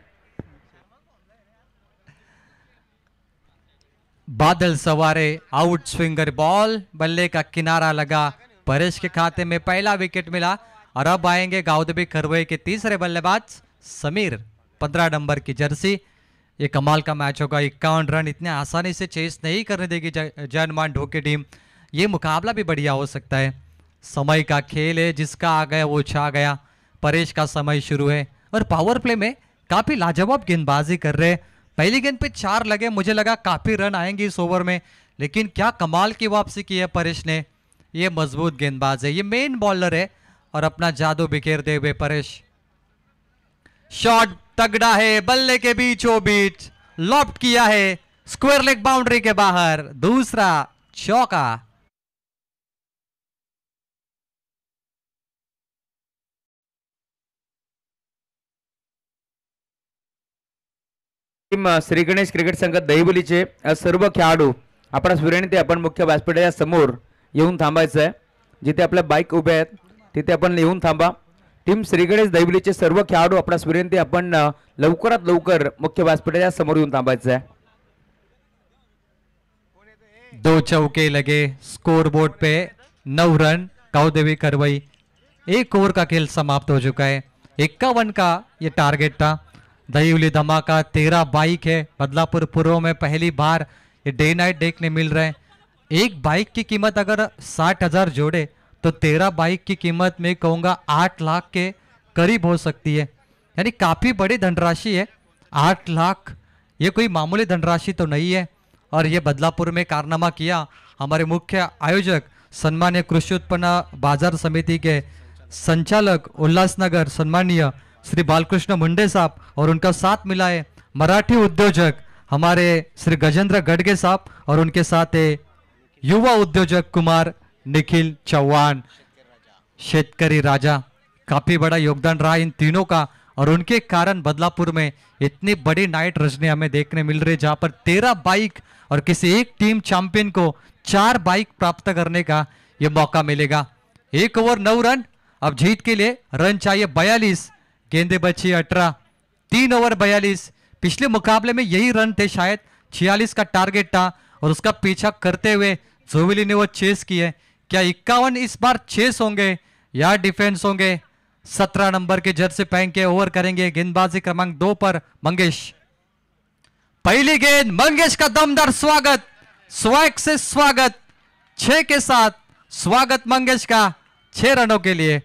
बादल सवारे आउट स्विंगर बॉल, बल्ले का किनारा लगा, परेश के खाते में पहला विकेट मिला। और अब आएंगे गाउदबी खरवई के तीसरे बल्लेबाज समीर, 15 नंबर की जर्सी। ये कमाल का मैच होगा, 51 रन इतने आसानी से चेस नहीं करने देगी जयमान ढोके टीम। ये मुकाबला भी बढ़िया हो सकता है, समय का खेल है, जिसका आ गया वो छा गया। परेश का समय शुरू है और पावर प्ले में काफी लाजवाब गेंदबाजी कर रहे हैं। पहली गेंद पे 4 लगे, मुझे लगा काफी रन आएंगे इस ओवर में, लेकिन क्या कमाल की वापसी की है परेश ने। ये मजबूत गेंदबाज है, ये मेन बॉलर है और अपना जादू बिखेर दे हुए परेश। शॉट तगड़ा है, बल्ले के बीचों बीच लॉफ्ट किया है, स्क्वायर लेग बाउंड्री के बाहर, दूसरा चौका। टीम श्री गणेश क्रिकेट संघ दहिवलीचे सर्व खेळाडू आपणास विनंती आहे, आपण मुख्य व्यासपीठाच्या समोर येऊन थांबायचं आहे। जिथे आपल्या बाईक उभ्या आहेत तिथे आपण येऊन थांबा। टीम श्री गणेश दहिवलीचे सर्व खेळाडू आपणास विनंती आहे, आपण लवकरात लवकर मुख्य व्यासपीठाच्या समोर येऊन थांबायचं आहे। 2 चौके लगे, स्कोर बोर्ड पे 9 रन, गाउदेवी करवई। 1 ओवर का खेल समाप्त हो चुका है, 51 का ये टारगेट था। दहिवली धमाका 13 बाइक है, बदलापुर पूर्व में पहली बार ये डे नाइट देखने मिल रहे हैं। एक बाइक की कीमत अगर 60,000 जोड़े तो 13 बाइक की कीमत में कहूँगा 8 लाख के करीब हो सकती है, यानी काफ़ी बड़ी धनराशि है। 8 लाख ये कोई मामूली धनराशि तो नहीं है। और ये बदलापुर में कारनामा किया हमारे मुख्य आयोजक सम्मान्य कृषि उत्पन्न बाजार समिति के संचालक उल्लासनगर सम्मानीय श्री बालकृष्ण मुंडे साहब, और उनका साथ मिला है मराठी उद्योजक हमारे श्री गजेंद्र गडगे साहब, और उनके साथ है युवा उद्योजक कुमार निखिल चौहान, शेतकरी राजा। काफी बड़ा योगदान रहा इन तीनों का, और उनके कारण बदलापुर में इतनी बड़ी नाइट रजनी हमें देखने मिल रही है, जहां पर 13 बाइक और किसी एक टीम चैंपियन को 4 बाइक प्राप्त करने का यह मौका मिलेगा। 1 ओवर 9 रन, अब जीत के लिए रन चाहिए 42, गेंदे बची 18, 3 ओवर 42। पिछले मुकाबले में यही रन थे शायद, 46 का टारगेट था, और उसका पीछा करते हुए जोविली ने वो चेस की है। क्या 51 इस बार चेस होंगे या डिफेंस होंगे? 17 नंबर के जर्सी पहन के ओवर करेंगे गेंदबाजी क्रमांक 2 पर मंगेश। पहली गेंद, मंगेश का दमदार स्वागत, स्वैग से स्वागत, 6 के साथ स्वागत मंगेश का 6 रनों के लिए।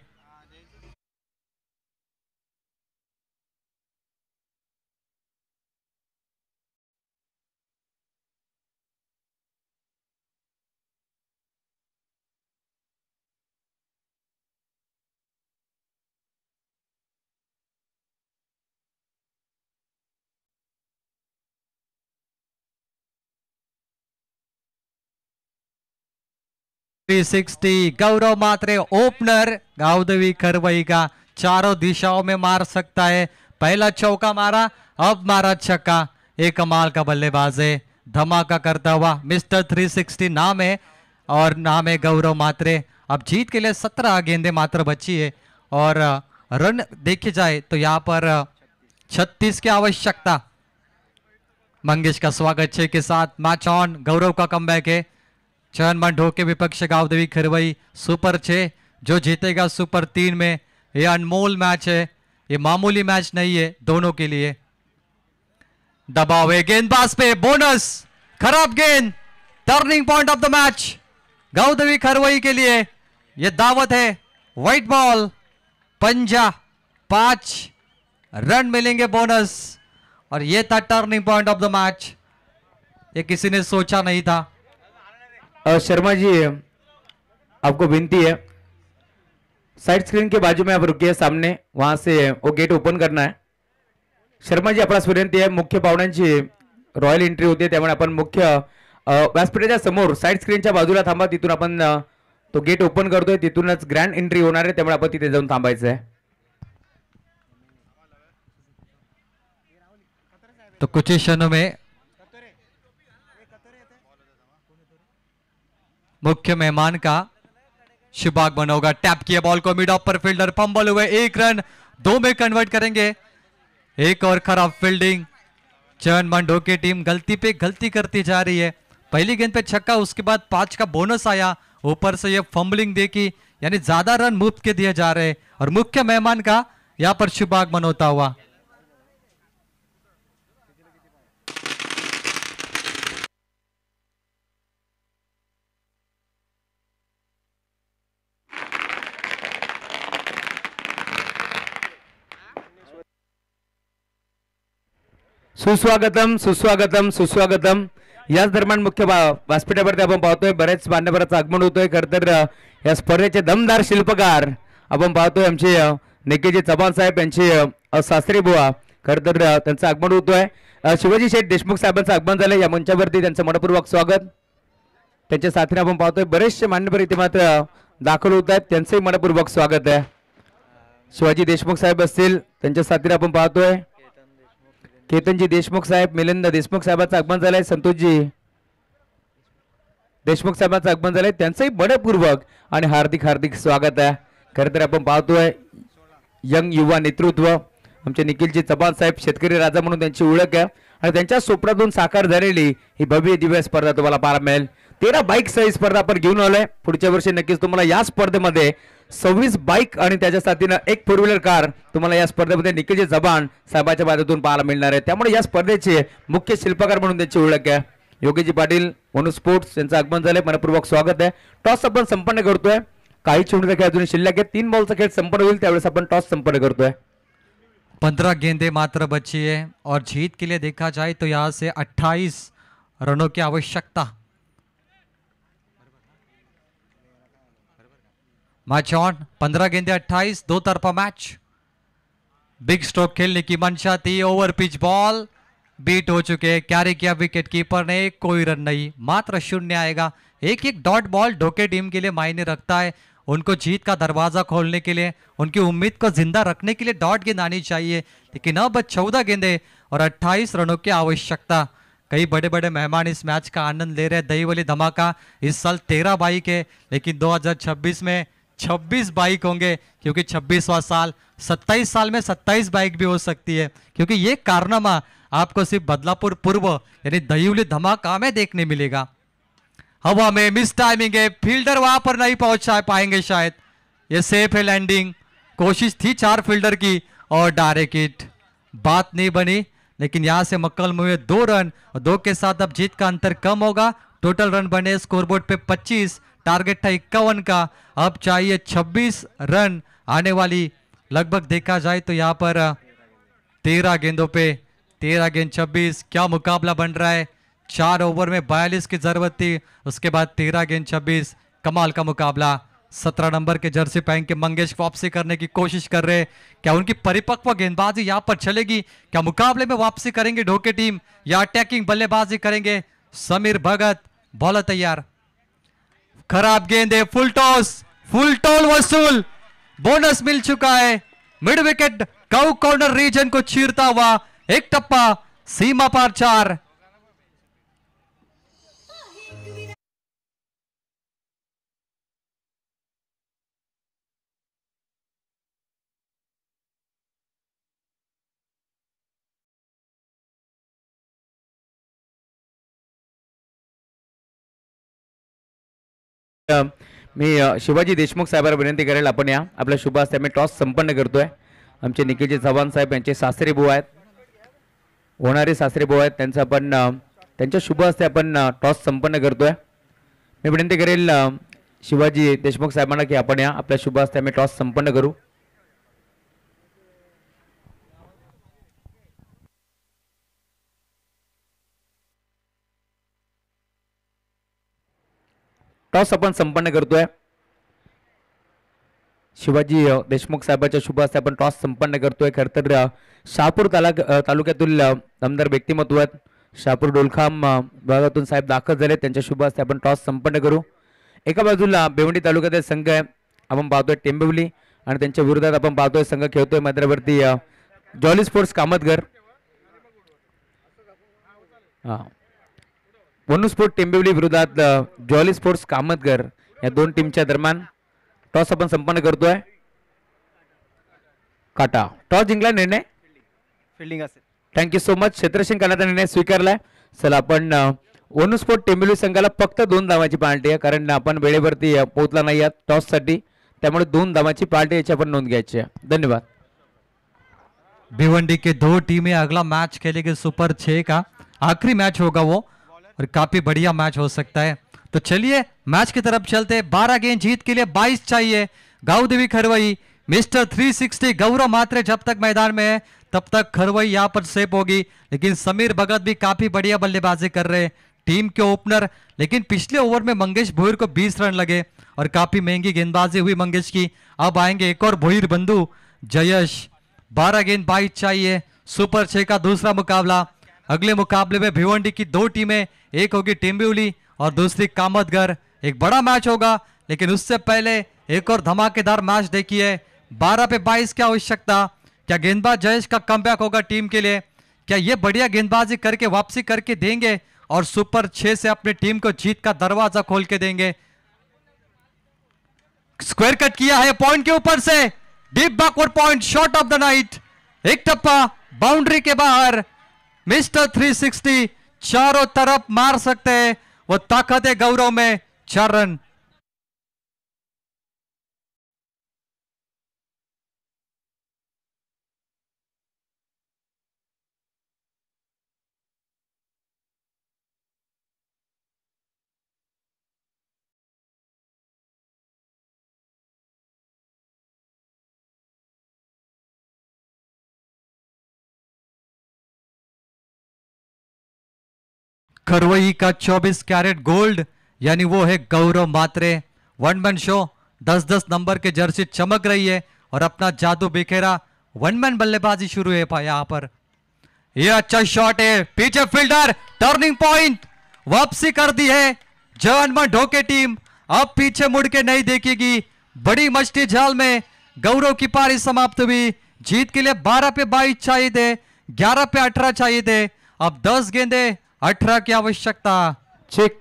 गौरव मात्रे ओपनर, गाउदेवी खरवई का चारों दिशाओं में मार सकता है। पहला चौका मारा, अब मारा छक्का। एक कमाल का बल्लेबाज है, धमाका करता हुआ मिस्टर 360 नाम है, और नाम है गौरव मात्रे। अब जीत के लिए 17 गेंदें मात्र बची है, और रन देखे जाए तो यहाँ पर 36 की आवश्यकता। मंगेश का स्वागत 6 के साथ, मैच ऑन। गौरव का कमबैक है। चरणमान ढोके विपक्ष गाउदेवी खरवई सुपर 6, जो जीतेगा सुपर 3 में। यह अनमोल मैच है, ये मामूली मैच नहीं है दोनों के लिए। दबाव है गेंदबाज पे, बोनस, खराब गेंद, turning point of the match Gavdevi Kharvai के लिए। यह दावत है, व्हाइट बॉल, पंजा, 5 रन मिलेंगे बोनस, और यह था turning point of the match. ये किसी ने सोचा नहीं था। शर्मा जी आपको विनती है, साइड स्क्रीन के बाजू में आप रुकिए, सामने वहां से वो गेट ओपन करना है। शर्मा जी आपल्यास विनंती आहे, मुख्य पाहुण्यांची रॉयल एंट्री होते, त्यामुळे आपण मुख्य व्यासपीठाच्या समोर साइड स्क्रीनच्या बाजूला थांबा, तिथून आपण तो गेट ओपन करतोय, तिथूनच ग्रँड एंट्री होणार आहे, त्यामुळे आपण तिथे जाऊन थांबायचं आहे। तो कुछ ही क्षणों में मुख्य मेहमान का शुभागमन होगा। टैप किया बॉल को, mid of per fielder fumble हुए, 1 रन 2 में कन्वर्ट करेंगे एक और खराब फील्डिंग। जर्मन ढोके टीम गलती पे गलती करती जा रही है। पहली गेंद पे छक्का, उसके बाद 5 का बोनस आया, ऊपर से ये फंबलिंग देखी, यानी ज्यादा रन मुफ्त के दिए जा रहे और मुख्य मेहमान का यहाँ पर शुभ आगमन होता हुआ। सुस्वागतम सुस्वागतम सुस्वागतम। याच दरम्यान मुख्य व्यासपीठावरती आपण पाहतोय बरेच मान्यवरांचं आगमन होतोय। खरं तर या स्पर्धेचे दमदार शिल्पकार आपण पाहतोय आमचे निकेजी चव्हाण साहेब यांचे सासरी बुवा, खरं तर त्यांचं आगमन होतोय। शिवाजी शेठ देशमुख साहेबांचं आगमन झालंय, या मंचावरती त्यांचं मनपूर्वक स्वागत। त्यांच्या साथीने आपण पाहतोय बरेचसे मान्यवर इथे मात्र दाखल होत आहेत, त्यांचंही मनपूर्वक स्वागत आहे। शिवाजी देशमुख साहेब असतील, त्यांच्या साथीने आपण पाहतोय केतनजी देशमुख साहेब, मिलिंद देशमुख साहेबांचं आगमन झालंय, संतोषजी देशमुख साहेबांचं आगमन झालंय, त्यांचंही मनपूर्वक आणि हार्दिक हार्दिक स्वागत आहे। खरं तर आपण पाहतोय यंग युवा नेतृत्व, आमचे निखिलजी चव्हाण साहेब शेतकरी राजा म्हणून त्यांची ओळख आहे आणि त्यांच्या स्वप्नातून साकार झालेली ही भव्य दिव्य स्पर्धा तुम्हाला पाहायला मिळेल। 13 बाईक सह स्पर्धा आपण घेऊन आलोय। पुढच्या वर्षी नक्कीच तुम्हाला या स्पर्धेमध्ये 26 बाईक आणि त्याच्या साथीनं एक 4 व्हीलर कार तुम्हाला या स्पर्धेमध्ये निखिलजी चव्हाण साहेबांच्या माध्यमातून पाहायला मिळणार आहे। त्यामुळे या स्पर्धेचे मुख्य शिल्पकार म्हणून त्यांची ओळख आहे। योगीजी पाटील मनू स्पोर्ट्स यांचं आगमन झालंय, मनपूर्वक स्वागत आहे। टॉस आपण संपन्न करतोय, काही चुंडीचा खेळ अजून शिल्लक आहे, 3 बॉलचा खेळ संपन्न होईल त्यावेळेस आपण टॉस संपन्न करतोय। 15 गेंदें मात्र बची है और जीत के लिए देखा जाए तो यहाँ से 28 रनों की आवश्यकता। मैच ऑन, 15 गेंदे 28, 2 तरफा मैच। बिग स्ट्रोक खेलने की मंशा थी, ओवर पिच बॉल बीट हो चुके, कैरी किया विकेट कीपर ने, कोई रन नहीं, मात्र 0 आएगा। एक एक डॉट बॉल ढोके टीम के लिए मायने रखता है, उनको जीत का दरवाजा खोलने के लिए, उनकी उम्मीद को जिंदा रखने के लिए डॉट गेंद आनी चाहिए, लेकिन अब 14 गेंदे और 28 रनों की आवश्यकता। कई बड़े बड़े मेहमान इस मैच का आनंद ले रहे हैं। दहीवली धमाका इस साल 13 बाइक है, लेकिन 2026 में 26 बाइक होंगे, क्योंकि 26वां साल, 27 साल में 27 बाइक भी हो सकती है, क्योंकि ये कारनामा आपको सिर्फ बदलापुर पूर्व यानी दहीवली धमाका में देखने मिलेगा। हवा में मिस टाइमिंग है, फील्डर वहां पर नहीं पहुंच पाएंगे शायद, ये सेफ है लैंडिंग, कोशिश थी 4 फील्डर की और डायरेक्ट हिट, बात नहीं बनी, लेकिन यहां से मक्कल हुए 2 रन और 2 के साथ अब जीत का अंतर कम होगा। टोटल रन बने स्कोरबोर्ड पे 25, टारगेट था 51 का, अब चाहिए 26 रन आने वाली। लगभग देखा जाए तो यहाँ पर 13 गेंदों पे 13 गेंद 26, क्या मुकाबला बन रहा है। 4 ओवर में 42 की जरूरत थी, उसके बाद 13 गेंद 26, कमाल का मुकाबला। 17 नंबर के जर्सी पहन के मंगेश वापसी करने की कोशिश कर रहे हैं, क्या उनकी परिपक्व गेंदबाजी यहाँ पर चलेगी, क्या मुकाबले में वापसी करेंगे ढोके टीम या अटैकिंग बल्लेबाजी करेंगे। समीर भगत बॉलर तैयार, खराब गेंद है, फुल टॉल वसूल, बोनस मिल चुका है। मिड विकेट कव कॉर्नर रीजन को चीरता हुआ एक टप्पा, सीमा पार 4। मी शिवाजी देशमुख साहेबांना विनंती करेल, आपण या आपल्या शुभ हस्ते आम्ही टॉस संपन्न करतोय। आमचे निखिलजी चव्हाण साहेब यांचे सासरे भाऊ आहेत, होणारे सासरे भाऊ आहेत, त्यांचं आपण त्यांच्या शुभ हस्ते आपण टॉस संपन्न करतोय। मी विनंती करेल शिवाजी देशमुख साहेबांना की आपण या आपल्या शुभ हस्ते आम्ही टॉस संपन्न करू। टॉस आपण संपन्न करतोय, शिवाजी देशमुख साहेबांच्या शुभ हस्ते आपण टॉस संपन्न करतोय। खरं तर शहापूर तालुक्यातील आमदार व्यक्तिमत्व आहेत, शहापूर डोलखाम भागातून साहेब दाखल झाले, त्यांच्या शुभ हस्ते आपण टॉस संपन्न करू। एका बाजूला भिवंडी तालुक्यातील संघ आहे, आपण पाहतोय टेंबिवली, आणि त्यांच्या विरोधात आपण पाहतोय संघ खेळतोय मैदानावरती जॉली स्पोर्ट्स कामतगर। वनू स्पोर्ट टेंबिवली विरोधात जॉली स्पोर्ट्स कामतगर या 2 टीमच्या दरम्यान टॉस आपण संपन्न करतोय। काटा टॉस जिंकला, निर्णय फिल्डिंग असेल. Thank you so much. क्षेत्ररक्षण करण्याचा निर्णय स्वीकारलाय. चला आपण ओनू स्पोर्ट टेंबिवली संघाला फक्त 2 धावांची पार्टी आहे, कारण आपण वेळेवरती पोहोचला नाही आहात टॉस साठी, त्यामुळे 2 धावांची पार्टी याची आपण नोंद घ्यायची आहे. धन्यवाद. भिवंडी के 2 टीमें अगला मैच खेलेंगे सुपर 6 का, आखिरी मैच होगा वो और काफी बढ़िया मैच हो सकता है. तो चलिए मैच की तरफ चलते. 12 गेंद जीत के लिए 22 चाहिए. गांव देवी खरवई, मिस्टर 360 गौरव मात्रे जब तक मैदान में है तब तक खरवई यहाँ पर सेफ होगी, लेकिन समीर भगत भी काफी बढ़िया बल्लेबाजी कर रहे हैं, टीम के ओपनर. लेकिन पिछले ओवर में मंगेश भोईर को 20 रन लगे और काफी महंगी गेंदबाजी हुई मंगेश की. अब आएंगे एक और भोईर बंधु जयश. 12 गेंद 22 चाहिए. सुपर 6 का दूसरा मुकाबला. अगले मुकाबले में भिवंडी की 2 टीमें, एक होगी टेंबिवली और दूसरी कामतगर. एक बड़ा मैच होगा, लेकिन उससे पहले एक और धमाकेदार मैच देखिए. 12 पे 22 की आवश्यकता. क्या गेंदबाज जयेश का कमबैक होगा टीम के लिए? क्या ये बढ़िया गेंदबाजी करके वापसी करके देंगे और सुपर 6 से अपनी टीम को जीत का दरवाजा खोल के देंगे? स्क्वायर कट किया है पॉइंट के ऊपर से, deep backward point, shot of the night. एक टप्पा बाउंड्री के बाहर. मिस्टर 360 चारों तरफ मार सकते हैं, वो ताकत है गौरव में. 4 रन. खरवई का 24 कैरेट गोल्ड यानी वो है गौरव मात्रे. 1 मैन शो, 10-10 नंबर के जर्सी चमक रही है और अपना जादू बिखेरा. 1 मैन बल्लेबाजी शुरू है यहाँ पर. ये अच्छा शॉट है, पीछे फील्डर, टर्निंग पॉइंट, वापसी कर दी है जवान ढोके टीम. अब पीछे मुड़ के नहीं देखेगी. बड़ी मछली जाल में गौरव की पारी समाप्त हुई. जीत के लिए 12 पे 22 चाहिए थे, 11 पे 18 चाहिए थे. अब 10 गेंदे 18 की आवश्यकता. चेक.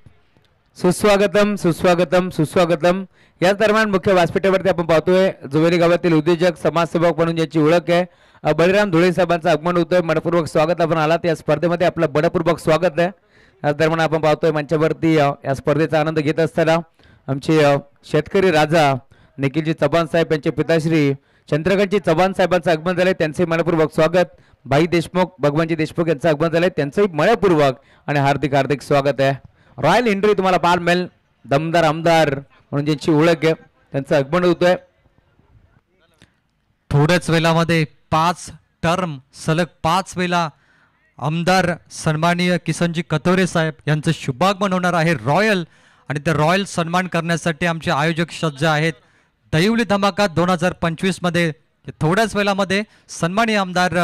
सुस्वागतम सुस्वागतम सुस्वागतम. या दरम्यान मुख्य व्यासपीठावरती आपण पाहतोय जुवेली गावातील उद्योजक समाजसेवक म्हणून ज्याची ओळख आहे बळीराम धुळे साहेबांचं आगमन होतोय. मनपूर्वक स्वागत. आपण आलात या स्पर्धेमध्ये, आपलं मनपूर्वक स्वागत आहे. या दरम्यान आपण पाहतोय मंचावरती या स्पर्धेचा आनंद घेत असताना आमचे शेतकरी राजा निखिलजी चव्हाण साहेब, यांचे पिताश्री चंद्रकांतजी चव्हाण साहेबांचं आगमन झालंय, त्यांचे मनपूर्वक स्वागत. भाई देशमुख, भगवानजी देशमुख यांचं आगमन झालंय, त्यांचंही मनपूर्वक आणि हार्दिक हार्दिक स्वागत आहे. रॉयल एंट्री तुम्हाला पाहायला मिळेल. दमदार आमदार म्हणून ज्यांची ओळख आहे त्यांचं आगमन होतोय. थोड्याच वेळामध्ये 5 टर्म सलग 5 वेळा आमदार सन्माननीय किसनजी कतोरे साहेब यांचं शुभागमन होणार आहे रॉयल. आणि ते रॉयल सन्मान करण्यासाठी आमचे आयोजक सज्ज आहेत. दहिवली धमाका 2025 मध्ये थोड्याच वेळामध्ये सन्माननीय आमदार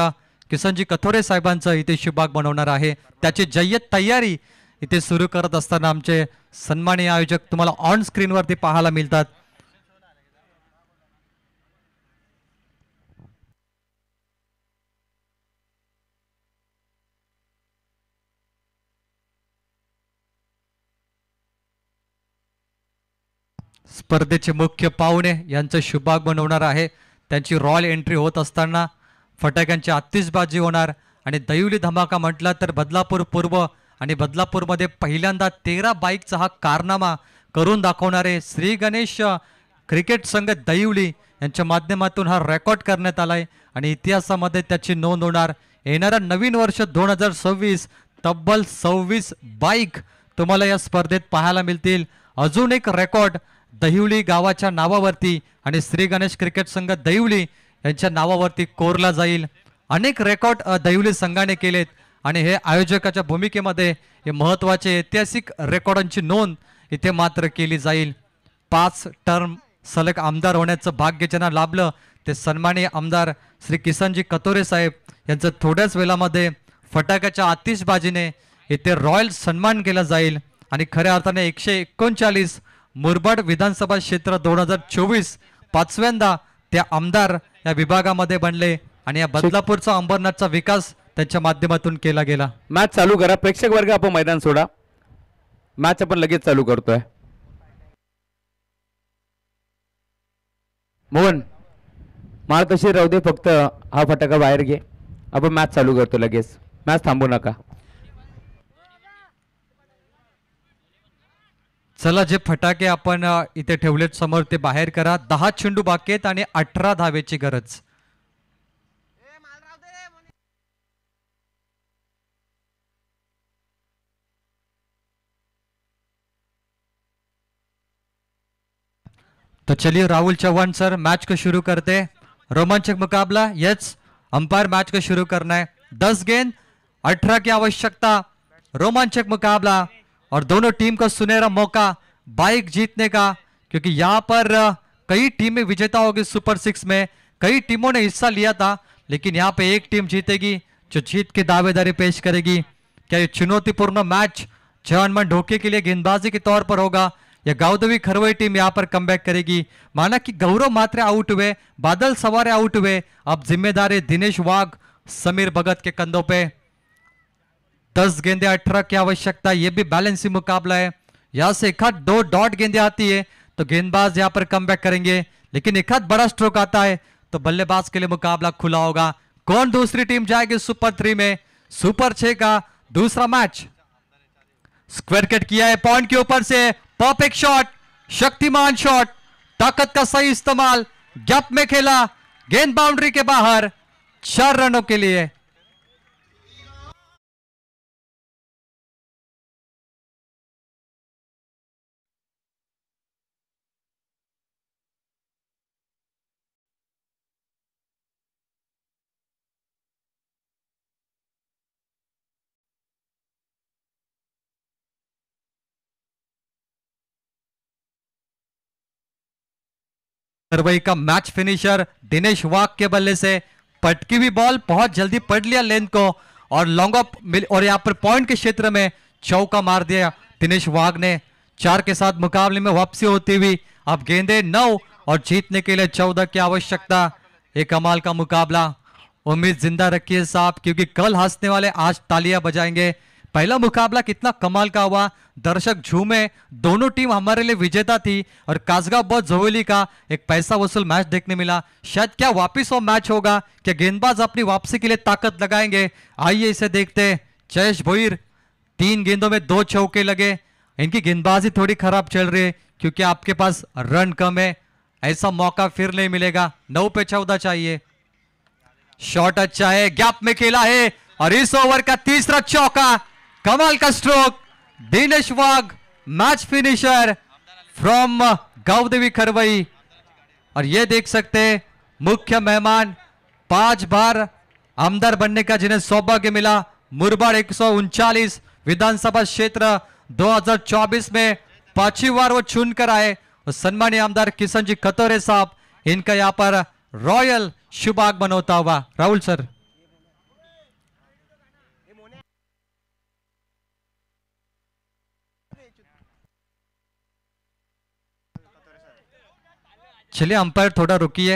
किसनजी कथोरे साहेबांचं इथे शुभागमन होणार आहे. त्याची जय्यत तयारी इथे सुरू करत असताना आमचे सन्माननीय आयोजक तुम्हाला ऑन स्क्रीनवरती पाहायला मिळतात. स्पर्धेचे मुख्य पाहुणे यांचं शुभागमन होणार आहे. त्यांची रॉयल एंट्री होत असताना फटाक्यांची आतिषबाजी होणार. आणि दहिवली धमाका म्हटला तर बदलापूर पूर्व आणि बदलापूरमध्ये पहिल्यांदा 13 बाईकचा हा कारनामा करून दाखवणारे श्री गणेश क्रिकेट संघ दहिवली यांच्या माध्यमातून हा रेकॉर्ड करण्यात आलाय आणि इतिहासामध्ये त्याची नोंद होणार. येणारा नवीन वर्ष 2026 तब्बल 26 बाईक तुम्हाला या स्पर्धेत पाहायला मिळतील. अजून एक रेकॉर्ड दहिवली गावाच्या नावावरती आणि श्री गणेश क्रिकेट संघ दहिवली यांच्या नावावरती कोरला जाईल. अनेक रेकॉर्ड दहिवली संघाने केलेत आणि हे आयोजकाच्या भूमिकेमध्ये हे महत्त्वाचे ऐतिहासिक रेकॉर्डांची नोंद इथे मात्र केली जाईल. 5 टर्म सलग आमदार होण्याचं भाग्य ज्यांना लाभलं ते सन्माननीय आमदार श्री किसनजी कतोरे साहेब यांचं थोड्याच वेळामध्ये फटाक्याच्या आतिषबाजीने इथे रॉयल सन्मान केला जाईल. आणि खऱ्या अर्थाने 139 मुरबाड विधानसभा क्षेत्र 2024 पाचव्यांदा त्या आमदार या विभागामध्ये बनले आणि या बदलापूरचा अंबरनाथचा विकास त्यांच्या माध्यमातून केला गेला. मॅच चालू करा. प्रेक्षक वर्ग आपण मैदान सोडा. मॅच आपण लगेच चालू करतोय. मोहन माळ तशी राहू दे, फक्त हा फटाका बाहेर घे. आपण मॅच चालू करतो लगेच. मॅच थांबू नका. चला, जे फटाके आपण इथे ठेवलेत समोर ते बाहेर करा. 10 चेंडू बाकी आहेत आणि 18 धावेची गरज. तो चलिए राहुल चौहान सर मैच को शुरू करते हैं. रोमांचक मुकाबला. यस, अंपायर मैच को शुरू करना है. 10 गेंद 18 की आवश्यकता. रोमांचक मुकाबला और दोनों टीम को सुनहरा मौका बाइक जीतने का, क्योंकि यहाँ पर कई टीमें विजेता होगी सुपर 6 में. कई टीमों ने हिस्सा लिया था, लेकिन यहाँ पे एक टीम जीतेगी जो जीत की दावेदारी पेश करेगी. क्या ये चुनौतीपूर्ण मैच जवानमन ढोके के लिए गेंदबाजी के तौर पर होगा या गावदेवी खरवई टीम यहां पर कमबैक करेगी? माना कि गौरव मात्रे आउट हुए, बादल सवारे आउट हुए, अब जिम्मेदारी दिनेश वाघ, समीर भगत के कंधों पे. 10 गेंदे 18 की आवश्यकता. यह भी बैलेंसिंग मुकाबला है. यहां से एक हाथ 2 डॉट गेंदे आती है तो गेंदबाज यहां पर कमबैक करेंगे, लेकिन एक हाथ बड़ा स्ट्रोक आता है तो बल्लेबाज के लिए मुकाबला खुला होगा. कौन दूसरी टीम जाएगी सुपर 3 में? सुपर 6 का दूसरा मैच. स्क्वायर कट किया है पॉइंट के ऊपर से. परफेक्ट शॉट, शक्तिमान शॉट, ताकत का सही इस्तेमाल, गैप में खेला, गेंद बाउंड्री के बाहर. 4 रनों के लिए. खरवई का मैच फिनिशर दिनेश वाघ के बल्ले से पटकी हुई बॉल बहुत जल्दी पढ़ लिया लेंथ को और लॉन्ग अप और यहां पर पॉइंट के क्षेत्र में चौका मार दिया दिनेश वाघ ने. 4 के साथ मुकाबले में वापसी होती हुई अब गेंदे 9 और जीतने के लिए 14 की आवश्यकता. एक कमाल का मुकाबला. उम्मीद जिंदा रखिए साहब, क्योंकि कल हंसने वाले आज तालियां बजाएंगे. पहला मुकाबला कितना कमाल का हुआ, दर्शक झूमे. दोनों टीम हमारे लिए विजेता थी और कासगांव बहुत जोवेली का एक पैसा वसूल मैच देखने मिला. शायद क्या वापिस वो मैच होगा? क्या गेंदबाज अपनी वापसी के लिए ताकत लगाएंगे? आइए इसे देखते. जयेश भोईर 3 गेंदों में 2 चौके लगे. इनकी गेंदबाजी थोड़ी खराब चल रही है क्योंकि आपके पास रन कम है. ऐसा मौका फिर नहीं मिलेगा. 9 पे 14 चाहिए. शॉट अच्छा है, गैप में खेला है और इस ओवर का तीसरा चौका. कमाल का stroke. Dinesh Wagh match finisher from Gavdevi Kharvai. और ये देख सकते हैं मुख्य मेहमान 5 बार आमदार बनने का जिन्हें सौभाग्य मिला. मुरबाड 139 विधानसभा क्षेत्र 2024 में 5वीं बार वो चुनकर आए. और सम्मानीय आमदार किशन जी खतोरे साहब, इनका यहां पर रॉयल शुभ आगमन होता हुआ. राहुल सर. चलिए अंपायर थोडा रुकिए.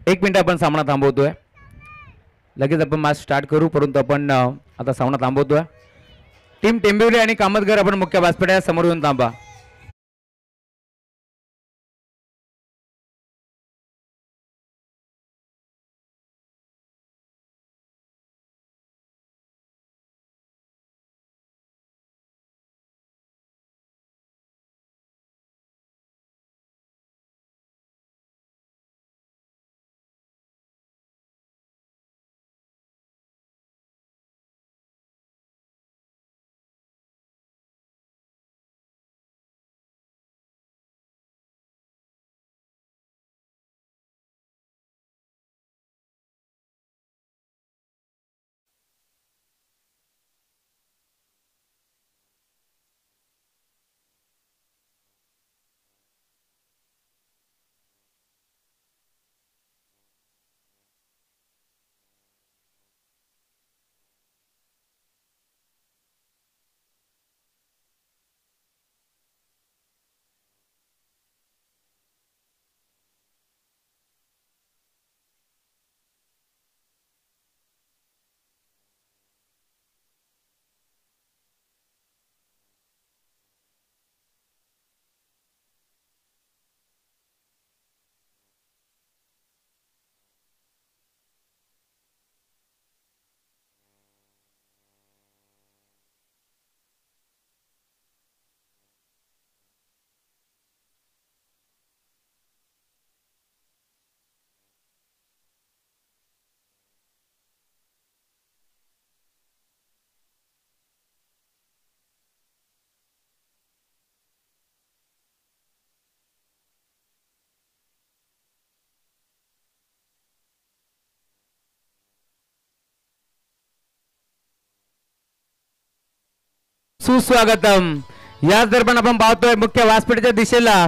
1 मिनिट आपण सामना थांबवतोय. लगेच आपण मॅच स्टार्ट करू, परंतु आपण आता सामना थांबवतोय. टीम टेंबिवली आणि कामतगर आपण मुख्य व्यासपीठाच्या समोर येऊन थांबा. सुस्वागतम. याच दरम्यान आपण पाहतोय मुख्य व्यासपीठाच्या दिशेला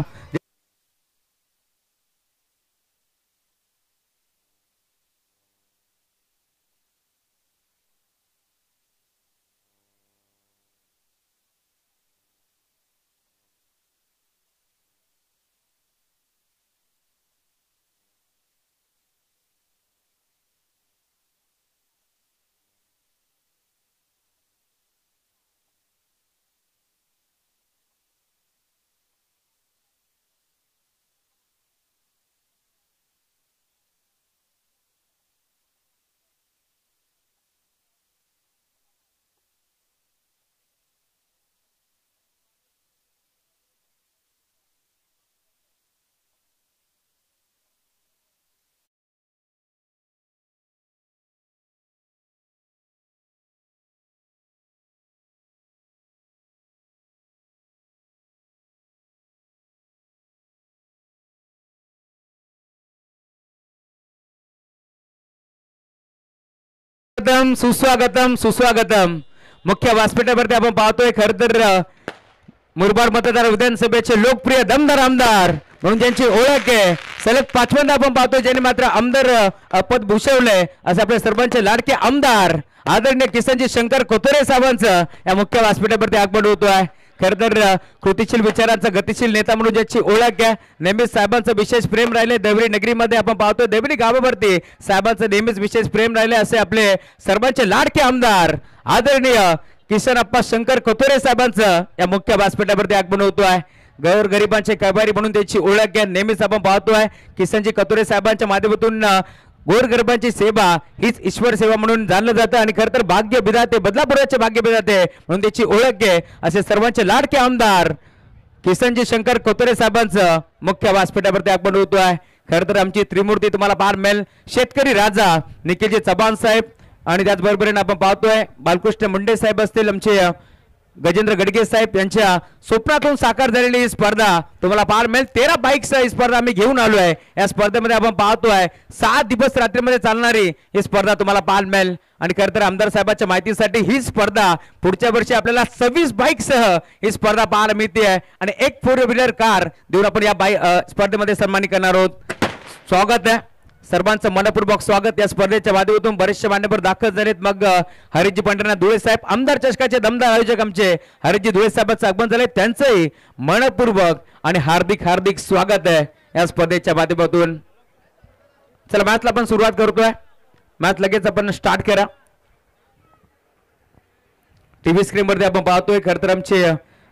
सुस्वागतम सुस्वागतम. मुख्य व्यासपीठावरती आपण पाहतोय खर तर मुरबाड मतदार विधानसभेचे लोकप्रिय दमदार आमदार म्हणून ज्यांची ओळख आहे सलग 5व्यांदा आपण पाहतोय ज्यांनी मात्र आमदार पद भूषवलंय असे आपले सर्वांचे लाडके आमदार आदरणीय किसनजी शंकर कोथोरे साहेबांचं या मुख्य व्यासपीठावरती आगमन होतोय. खर तर कृतिशील विचारांचा गतिशील नेता म्हणून ज्याची ओळख आहे नेहमीच साहेबांचं विशेष प्रेम राहिले. देवरी नगरीमध्ये आपण पाहतोय देवरी गावावरती साहेबांचं नेहमीच विशेष प्रेम राहिले असे आपले सर्वांचे लाडके आमदार आदरणीय किसनप्पा शंकर कोथोरे साहेबांचं या मुख्य व्यासपीठावरती आगमन होतोय. गोरगरिबांचे कहवारी म्हणून त्याची ओळख आहे. नेहमीच आपण पाहतोय किसनजी कोथोरे साहेबांच्या माध्यमातून गोरगरिबांची सेवा हीच ईश्वर सेवा म्हणून जाणलं जातं आणि खरं तर भाग्य विधाते बदलापुराचे भाग्य विधाते म्हणून त्याची ओळख आहे असे सर्वांचे लाडके आमदार किसनजी शंकर कोथोरे साहेबांचं मुख्य व्यासपीठावरती आगमन होतोय. खरं तर आमची त्रिमूर्ती तुम्हाला पाहायला मिळेल. शेतकरी राजा निखिलजी चव्हाण साहेब आणि त्याचबरोबरीने आपण पाहतोय बालकृष्ण मुंडे साहेब असतील आमचे गजेंद्र गडगे साहेब यांच्या स्वप्नातून साकार झालेली ही स्पर्धा तुम्हाला पाहायला मिळेल. 13 बाईक्स ही स्पर्धा आम्ही घेऊन आलोय. या स्पर्धेमध्ये आपण पाहतोय 7 दिवस रात्रीमध्ये चालणारी ही स्पर्धा तुम्हाला पाहायला मिळेल. आणि खरं तर आमदार साहेबांच्या माहितीसाठी ही स्पर्धा पुढच्या वर्षी आपल्याला 26 बाईकसह ही स्पर्धा पाहायला मिळते आणि एक 4 व्हीलर कार देऊन आपण या स्पर्धेमध्ये सन्मानित करणार आहोत. स्वागत आहे सर्वांचं मनपूर्वक स्वागत. या स्पर्धेच्या माध्यमातून बरेचसे मान्यवर दाखल झालेत. मग हरीजी पंढरनाथ धुळे साहेब आमदार चषकाचे दमदार आयोजक आमचे हरीजी धुळे साहेबांचं आगमन झाले त्यांचंही मनपूर्वक आणि हार्दिक हार्दिक स्वागत आहे या स्पर्धेच्या माध्यमातून. चला मॅचला आपण सुरुवात करतोय. मॅच लगेच आपण स्टार्ट करा. टीव्ही स्क्रीन वरती आपण पाहतोय खरं तर आमचे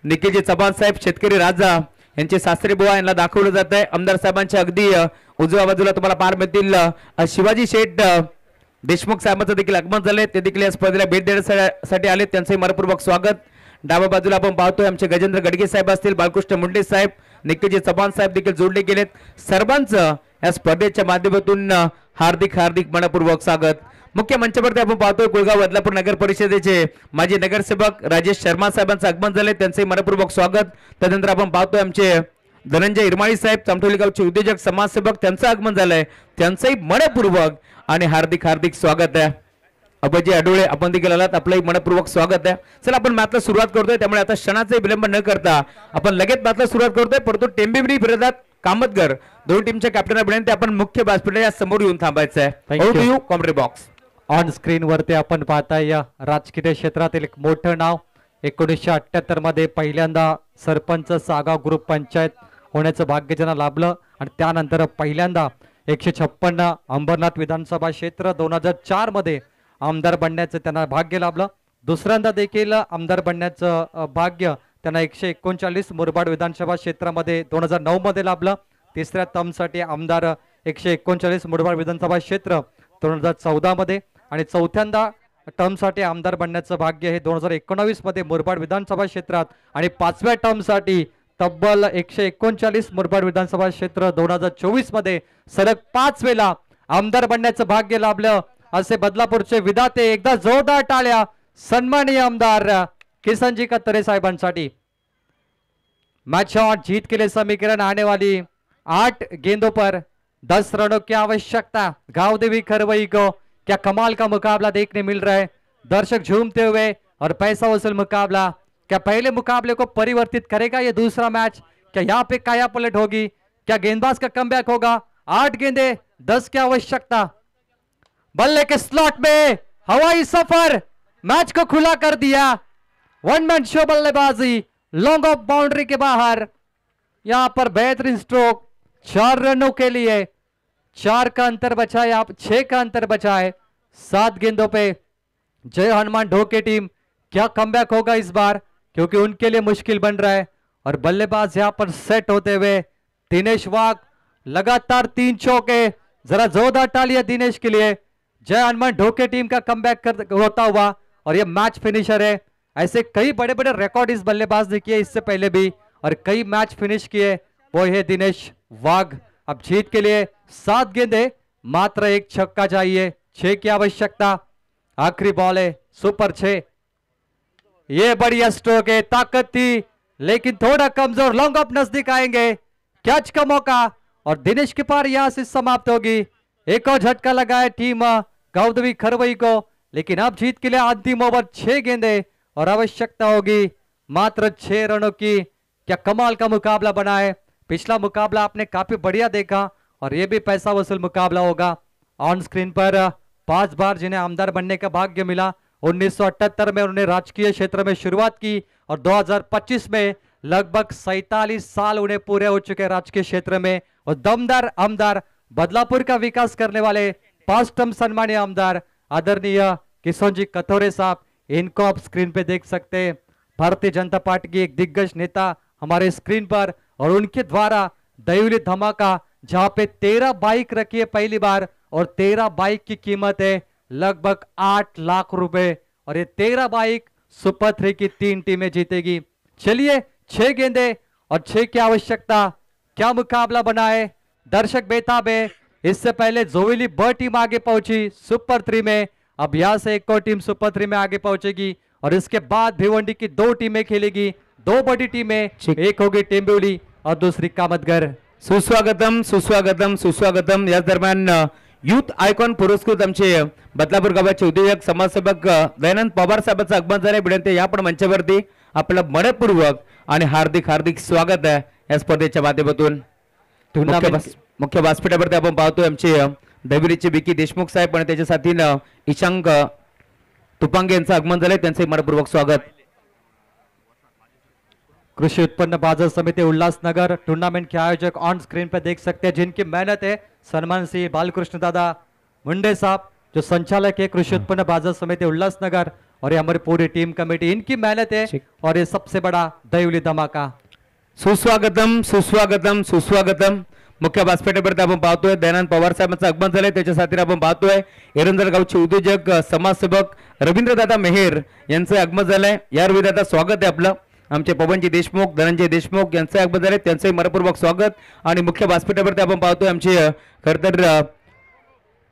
निखिलजी चव्हाण साहेब शेतकरी राजा यांचे सासरे बुवा यांना दाखवलं जात आहे. आमदार साहेबांच्या अगदी उजव्या बाजूला तुम्हाला पाहायला मिळतील शिवाजी शेठ देशमुख साहेबांचं देखील आगमन झाले. ते देखील या स्पर्धेला भेट देण्यासाठी आले त्यांचंही मनपूर्वक स्वागत. डाव्या बाजूला आपण पाहतोय आमचे गजेंद्र गडगे साहेब असतील बालकृष्ण मुंडे साहेब निखिलजी चव्हाण साहेब देखील जोडले गेलेत. सर्वांचं या स्पर्धेच्या माध्यमातून हार्दिक हार्दिक मनपूर्वक स्वागत. मुख्य मंचावरती आपण पाहतोय कुळगाव बदलापूर नगर परिषदेचे माजी नगरसेवक राजेश शर्मा साहेबांचं आगमन झाले त्यांचंही मनपूर्वक स्वागत. त्यानंतर आपण पाहतोय आमचे धनंजय इरमाळी साहेब चामठोली गावचे उद्योजक समाजसेवक त्यांचं आगमन झालंय त्यांचंही मनपूर्वक आणि हार्दिक हार्दिक स्वागत आहे. अभयजी आडोळे आपण देखील आलात आपलंही मनपूर्वक स्वागत आहे. चला आपण मॅचला सुरुवात करतोय त्यामुळे आता क्षणाचाही विलंब न करता आपण लगेच मॅचला सुरुवात करतोय. परंतु टेंबिवली विरोधात कामतगर दोन टीमच्या कॅप्टनला विनंती आपण मुख्य व्यासपीठाच्या समोर येऊन थांबायचं आहे. कॉमेंट्री बॉक्स ऑन स्क्रीन वरती आपण पाहताय या राजकीय क्षेत्रातील एक मोठं नाव 1978 मध्ये पहिल्यांदा सरपंच सागाव ग्रुप पंचायत होण्याचं भाग्य ज्यांना लाभलं आणि त्यानंतर पहिल्यांदा 156 अंबरनाथ विधानसभा क्षेत्र 2004 मध्ये आमदार बनण्याचं त्यांना भाग्य लाभलं. दुसऱ्यांदा देखील आमदार बनण्याचं भाग्य त्यांना 139 मुरबाड विधानसभा क्षेत्रामध्ये 2009 मध्ये लाभलं. तिसऱ्या टर्मसाठी आमदार 139 मुरबाड विधानसभा क्षेत्र 2014 मध्ये आणि चौथ्यांदा टर्मसाठी आमदार बनण्याचं भाग्य हे 2019 मध्ये मुरबाड विधानसभा क्षेत्रात आणि 5व्या टर्मसाठी तब्बल 139 मुरबाड विधानसभा क्षेत्र 2024 मध्ये सलग 5 वेळा आमदार बनण्याचं भाग्य लाभलं असे बदलापूरचे विधाते. एकदा जोरदार टाळ्या सन्माननीय आमदार किसनजी कोथोरे साहेबांसाठी. मैच शॉट जीत के लिए समीकरण आने वाली 8 गेंदों पर 10 रनों की आवश्यकता. गांव देवी खरवई को क्या कमाल का मुकाबला देखने मिल रहा है. दर्शक झूमते हुए और पैसा वसूल मुकाबला क्या पहले मुकाबले को परिवर्तित करेगा ये दूसरा मैच? क्या यहाँ पे काया पलट होगी? क्या गेंदबाज का कमबैक होगा? 8 गेंदे 10 की आवश्यकता। बल्ले के स्लॉट में हवाई सफर मैच को खुला कर दिया। वन मैन शो बल्लेबाजी, लॉन्ग ऑफ बाउंड्री के बाहर। यहां पर बेहतरीन स्ट्रोक 4 रनों के लिए। 4 का अंतर बचा है, आप 6 का अंतर बचा है 7 गेंदों पे। जय हनुमान ढोके टीम, क्या कमबैक होगा इस बार, क्योंकि उनके लिए मुश्किल बन रहा है। और बल्लेबाज यहां पर सेट होते हुए दिनेश वाघ, लगातार 3 चौके। जरा जोरदार तालियां दिनेश के लिए। जय हनुमान ढोके टीम का कमबैक होता हुआ, और ये मैच फिनिशर है। ऐसे कई बड़े बड़े रिकॉर्ड इस बल्लेबाज ने किए इससे पहले भी, और कई मैच फिनिश किए, वो है दिनेश वाघ। अब जीत के लिए 7 गेंदे, मात्र 1 छक्का चाहिए, 6 की आवश्यकता। आखिरी बॉल है, सुपर 6। ये बढ़िया स्ट्रोक है, ताकत थी लेकिन थोड़ा कमजोर। लॉन्ग ऑफ नजदीक आएंगे, कैच का मौका, और दिनेश की पार यहां से समाप्त होगी। एक और झटका लगा है टीम गौदवी खरवई को, लेकिन अब जीत के लिए अंतिम ओवर 6 गेंदे और आवश्यकता होगी मात्र 6 रनों की। क्या कमाल का मुकाबला बना है। पिछला मुकाबला आपने काफी बढ़िया देखा, और यह भी पैसा वसूल मुकाबला होगा। ऑन स्क्रीन पर 5 बार जिन्हें आमदार बनने का भाग्य मिला। 1978 में उन्होंने राजकीय क्षेत्र में शुरुआत की, और 2025 में लगभग 47 साल उन्हें पूरे हो चुके राजकीय क्षेत्र में। और दमदार आमदार, बदलापुर का विकास करने वाले 5 टर्म सम्मानीय आमदार आदरणीय किशन जी कथोरे साहब, इनको आप स्क्रीन पे देख सकते हैं। भारतीय जनता पार्टी की एक दिग्गज नेता हमारे स्क्रीन पर, और उनके द्वारा दयुली धमाका, जहां पे 13 बाइक रखी है पहली बार, और 13 बाइक की कीमत है लगभग 8 लाख रुपए। और ये 13 बाइक सुपर 3 की 3 टीमें जीतेगी। चलिए 6 गेंदे और 6 की आवश्यकता। क्या मुकाबला बना है, दर्शक बेताब है। इससे पहले जोविली ब टीम आगे पहुंची सुपर 3 में, अब यहां से एक और टीम सुपर 3 में आगे पहुंचेगी, और इसके बाद भिवंडी की 2 टीमें खेलेगी। 2 बड़ी टीमें, एक होगी टेंबिवली और दूसरी कामतगर। सुस्वागतम सुस्वागतम सुस्वागतम। याच दरम्यान युथ आयकॉन पुरस्कृत आमचे बदलापूर गावाचे उद्योजक समाजसेवक दयानंद पवार साहेबांचं आगमन झाले। विनंती या पण मंचावरती आपलं मनपूर्वक आणि हार्दिक हार्दिक स्वागत आहे या स्पर्धेच्या माध्यमातून। मुख्य व्यासपीठावरती आपण पाहतोय आमचे दहिवलीचे विकी देशमुख साहेब आणि त्याच्या साथीनं ईशांक तुपांगे यांचं आगमन झालंय, त्यांचे मनपूर्वक स्वागत। कृषि उत्पन्न बाजार समिति उल्लासनगर टूर्नामेंट के आयोजक ऑन स्क्रीन पर देख सकते हैं, जिनकी मेहनत है। सन्मान श्री बालकृष्ण दादा मुंडे साहब, जो संचालक है कृषि उत्पन्न बाजार समिति उल्लासनगर, और ये हमारी पूरी टीम कमेटी, इनकी मेहनत है। और ये सबसे बड़ा दहिवली धमाका। सुस्वागतम सुस्वागतम सुस्वागतम। मुख्य व्यासपीठावरती आपण पाहतोय दयानंद पवार साहेबांचं आगमन झालंय, त्याच्या साथीने आपण पाहतोय एरंदर गावचे उद्योजक समाजसेवक रवींद्रदादा मेहेर यांचं आगमन झालंय। या रवीदादा स्वागत आहे आपलं। आमचे पवनजी देशमुख, धनंजय देशमुख यांचे आगमन झाले, त्यांचे मनपूर्वक स्वागत। आणि मुख्य व्यासपीठावरती आपण पाहतोय आमचे खरतर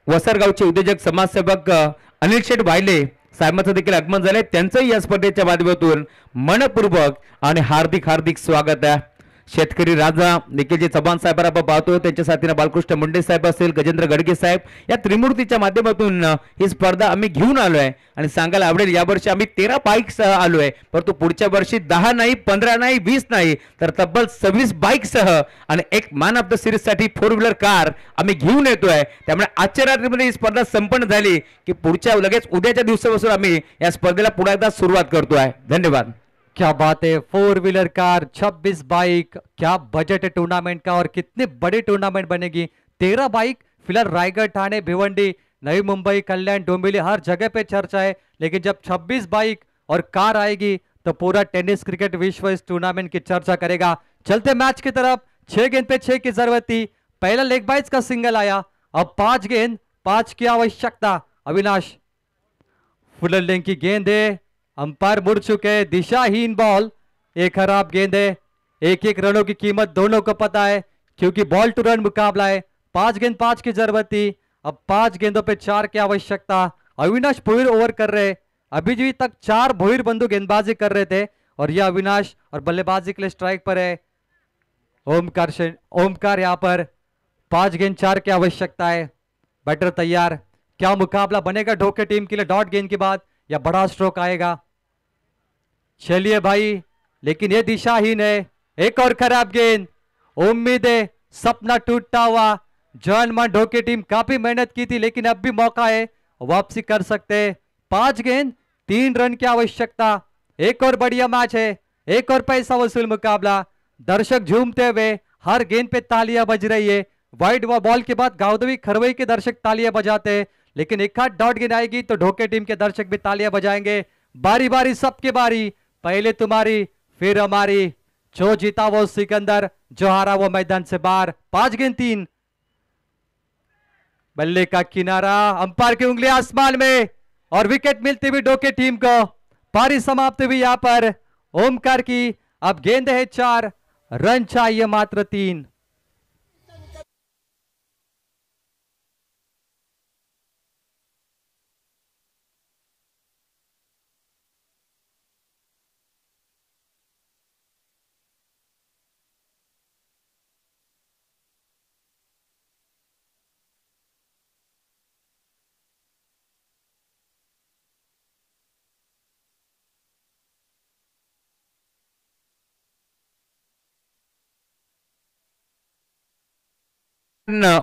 वसरगावचे उद्योजक समाजसेवक अनिल शेठ वायले साहेबांचं देखील आगमन झाले, त्यांचंही या स्पर्धेच्या माध्यमातून मनपूर्वक आणि हार्दिक हार्दिक स्वागत आहे। शेतकरी राजा निखिलजी चव्हाण साहेब आपण पाहतोय, त्यांच्या साथीने बालकृष्ण मुंडे साहेब असेल, गजेंद्र गडगे साहेब, या त्रिमूर्तीच्या माध्यमातून ही स्पर्धा आम्ही घेऊन आलोय। आणि सांगायला आवडेल यावर्षी आम्ही 13 बाईकसह आलोय, परंतु पुढच्या वर्षी 10 नाही, 15 नाही, 20 नाही, तर तब्बल 26 बाईकसह आणि एक मॅन ऑफ द सिरीज साठी 4 व्हीलर कार आम्ही घेऊन येतोय। त्यामुळे आजच्या रात्रीमध्ये ही स्पर्धा संपन्न झाली की पुढच्या लगेच उद्याच्या दिवसापासून आम्ही या स्पर्धेला पुन्हा एकदा सुरुवात करतोय। धन्यवाद। क्या बात है, 4 व्हीलर कार, 26 बाइक, क्या बजट है टूर्नामेंट का, और कितनी बड़ी टूर्नामेंट बनेगी। 13 बाइक फिलहाल रायगढ़, ठाणे, भिवंडी, नई मुंबई, कल्याण, डोंबिवली, हर जगह पे चर्चा है। लेकिन जब 26 बाइक और कार आएगी तो पूरा टेनिस क्रिकेट विश्व इस टूर्नामेंट की चर्चा करेगा। चलते मैच की तरफ। 6 गेंद पे 6 की जरूरत थी। पहला लेग बाइज का सिंगल आया, अब 5 गेंद 5 की आवश्यकता। अविनाश फुलरलिंग की गेंद है, अंपायर मुड़ चुके हैं, दिशाहीन बॉल, एक खराब गेंद है। 1-1 रनों की कीमत दोनों को पता है, क्योंकि बॉल टू रन मुकाबला है। 5 गेंद 5 की जरूरत थी, अब 5 गेंदों पे 4 की आवश्यकता। अविनाश भोईर ओवर कर रहे, अभी भी तक 4 भोईर बंधु गेंदबाजी कर रहे थे, और यह अविनाश और बल्लेबाजी के लिए स्ट्राइक पर है ओमकार। यहाँ पर 5 गेंद 4 की आवश्यकता है। बैटर तैयार। क्या मुकाबला बनेगा ढोके टीम के लिए? डॉट गेंद के बाद या बड़ा स्ट्रोक आएगा? चलिए भाई, लेकिन ये दिशाहीन है। एक और खराब गेंद, उम्मीद है सपना टूटता हुआ। जर्मन ढोके टीम काफी मेहनत की थी, लेकिन अब भी मौका है, वापसी कर सकते। 5 गेंद 3 रन की आवश्यकता। एक और बढ़िया मैच है, एक और पैसा वसूल मुकाबला। दर्शक झूमते हुए, हर गेंद पे तालियां बज रही है। वाइड बॉल के बाद गाउदवी खरवई के दर्शक तालियां बजाते हैं, लेकिन एक हाथ डॉट गेंद आएगी तो ढोके टीम के दर्शक भी तालियां बजाएंगे। बारी बारी सबके बारी, पहले तुम्हारी फिर हमारी। जो जीता वो सिकंदर, जो हारा वो मैदान से बाहर। 5 गेंद 3। बल्ले का किनारा, अंपायर की उंगली आसमान में और विकेट मिलती हुई ढोके टीम को। पारी समाप्त हुई यहां पर ओमकार की। अब गेंद है 4, रन चाहिए मात्र 3।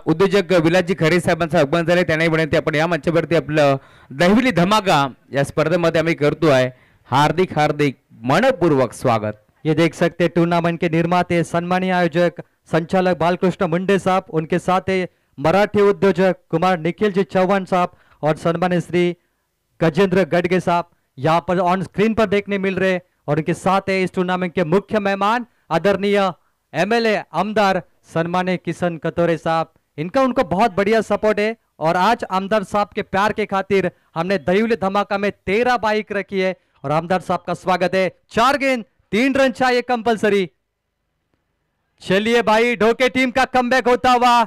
उद्योजक विलासजी खरे साहेबांचं आगमन झाले, त्यांनाही विनंती आपण या मंचावरती आपलं दहिवली धमाका या स्पर्धेमध्ये आम्ही करतोय। हार्दिक हार्दिक मनपूर्वक स्वागत। ये देख सकते हैं टूर्नामेंट के निर्माते सम्मानीय आयोजक संचालक बालकृष्ण मुंडे साहब, उनके साथ है मराठी उद्योजक कुमार निखिल जी चौहान साहब और सम्मानित श्री गजेंद्र गडगे साहब यहाँ पर ऑन स्क्रीन पर देखने मिल रहे। और उनके साथ है इस टूर्नामेंट के मुख्य मेहमान आदरणीय एमएलए आमदार सम्मानित किशन कतोरे साहब। इनका उनको बहुत बढ़िया सपोर्ट है और आज आमदार साहब के प्यार के खातिर हमने दहिवली धमाका में 13 बाइक रखी है और आमदार साहब का स्वागत है। 4 गेंद 3 रन चाहिए कंपलसरी। चलिए भाई, ढोके टीम का कमबैक होता हुआ।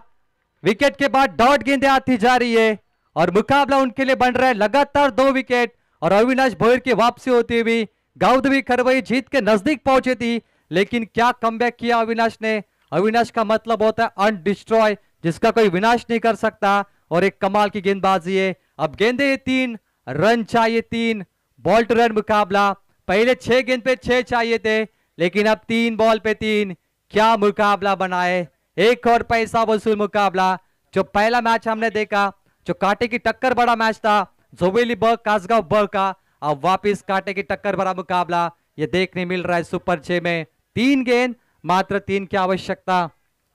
विकेट के बाद डॉट गेंदें आती जा रही है और मुकाबला उनके लिए बन रहा है लगातार 2 विकेट। और अविनाश भोयर की वापसी होती हुई गाउदवी खरवई जीत के नजदीक पहुंची थी, लेकिन क्या कमबैक किया अविनाश ने। अविनाश का मतलब होता है अनडिस्ट्रॉय, जिसका कोई विनाश नहीं कर सकता। और एक कमाल की गेंदबाजी है। अब गेंदे 3, रन चाहिए 3। बॉल टू रन मुकाबला। पहले 6 गेंद पे 6 चाहिए थे, लेकिन अब 3 बॉल पे 3। क्या मुकाबला बनाए, एक और पैसा वसूल मुकाबला। जो पहला मैच हमने देखा, जो कांटे की टक्कर बड़ा मैच था, जोवेली बर्ग कासगांव बर्ग का, अब वापिस कांटे की टक्कर बड़ा मुकाबला ये देखने मिल रहा है सुपर 6 में। 3 गेंद मात्र 3 की आवश्यकता।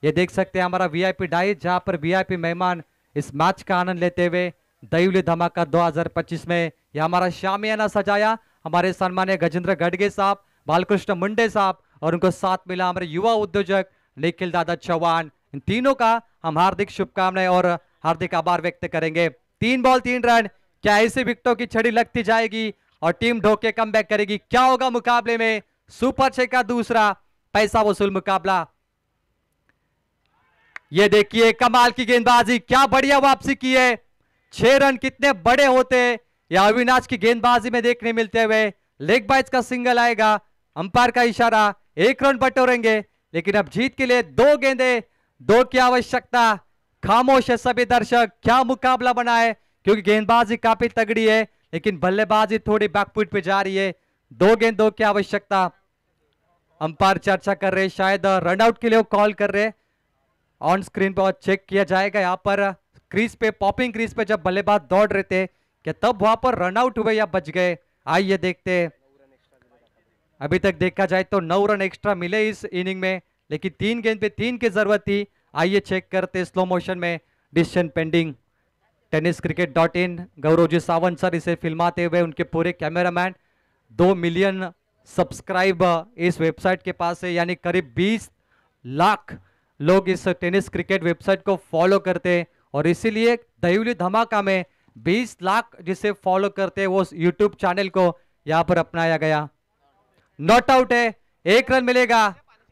ये देख सकते हैं हमारा वीआईपी डाइट, जहां पर वीआईपी मेहमान इस मैच का आनंद लेते हुए दहिवली धमाका 2025 में ये हमारा शामियाना सजाया हमारे सम्मानीय गजेंद्र गडगे साहब, बालकृष्ण मुंडे साहब और उनको साथ मिला हमारे युवा उद्योजक निखिल दादा चौहान। इन तीनों का हम हार्दिक शुभकामनाएं और हार्दिक आभार व्यक्त करेंगे। 3 बॉल 3 रन। क्या ऐसे विकेटों की छड़ी लगती जाएगी और टीम ढोके कमबैक करेगी? क्या होगा मुकाबले में? सुपर 6 का दूसरा पैसा वसूल मुकाबला। ये देखिए कमाल की गेंदबाजी, क्या बढ़िया वापसी की है। 6 रन कितने बड़े होते या अविनाश की गेंदबाजी में देखने मिलते हुए। लेग बाइज का सिंगल आएगा, अंपायर का इशारा, 1 रन बटोरेंगे। लेकिन अब जीत के लिए 2 गेंदे, 2 की आवश्यकता। खामोश है सभी दर्शक, क्या मुकाबला बना है, क्योंकि गेंदबाजी काफी तगड़ी है लेकिन बल्लेबाजी थोड़ी बैकफुट पे जा रही है। 2 गेंद 2 की आवश्यकता। अंपायर चर्चा कर रहे, शायद रनआउट के लिए वो कॉल कर रहे। ऑन स्क्रीन पर चेक किया जाएगा। यहाँ पर क्रीज पे, पॉपिंग क्रीज पे जब बल्लेबाज दौड़ रहे थे, क्या तब वहां पर रनआउट हुए या बच गए? आइए देखते। अभी तक देखा जाए तो 9 रन एक्स्ट्रा मिले इस इनिंग में, लेकिन 3 गेंद पे 3 की जरूरत थी। आइए चेक करते स्लो मोशन में, decision pending. tenniscricket.in Gaurav ji Sawant sir इसे फिल्माते हुए, उनके पूरे कैमरामैन। 2 मिलियन सब्सक्राइब इस वेबसाइट के पास है, यानी करीब 20 लाख लोग इस टेनिस क्रिकेट वेबसाइट को फॉलो करते हैं और इसीलिए दहिवली धमाका में 20 लाख जिसे फॉलो करते हैं वो यूट्यूब चैनल को यहां पर अपनाया गया। नॉट आउट है, 1 रन मिलेगा।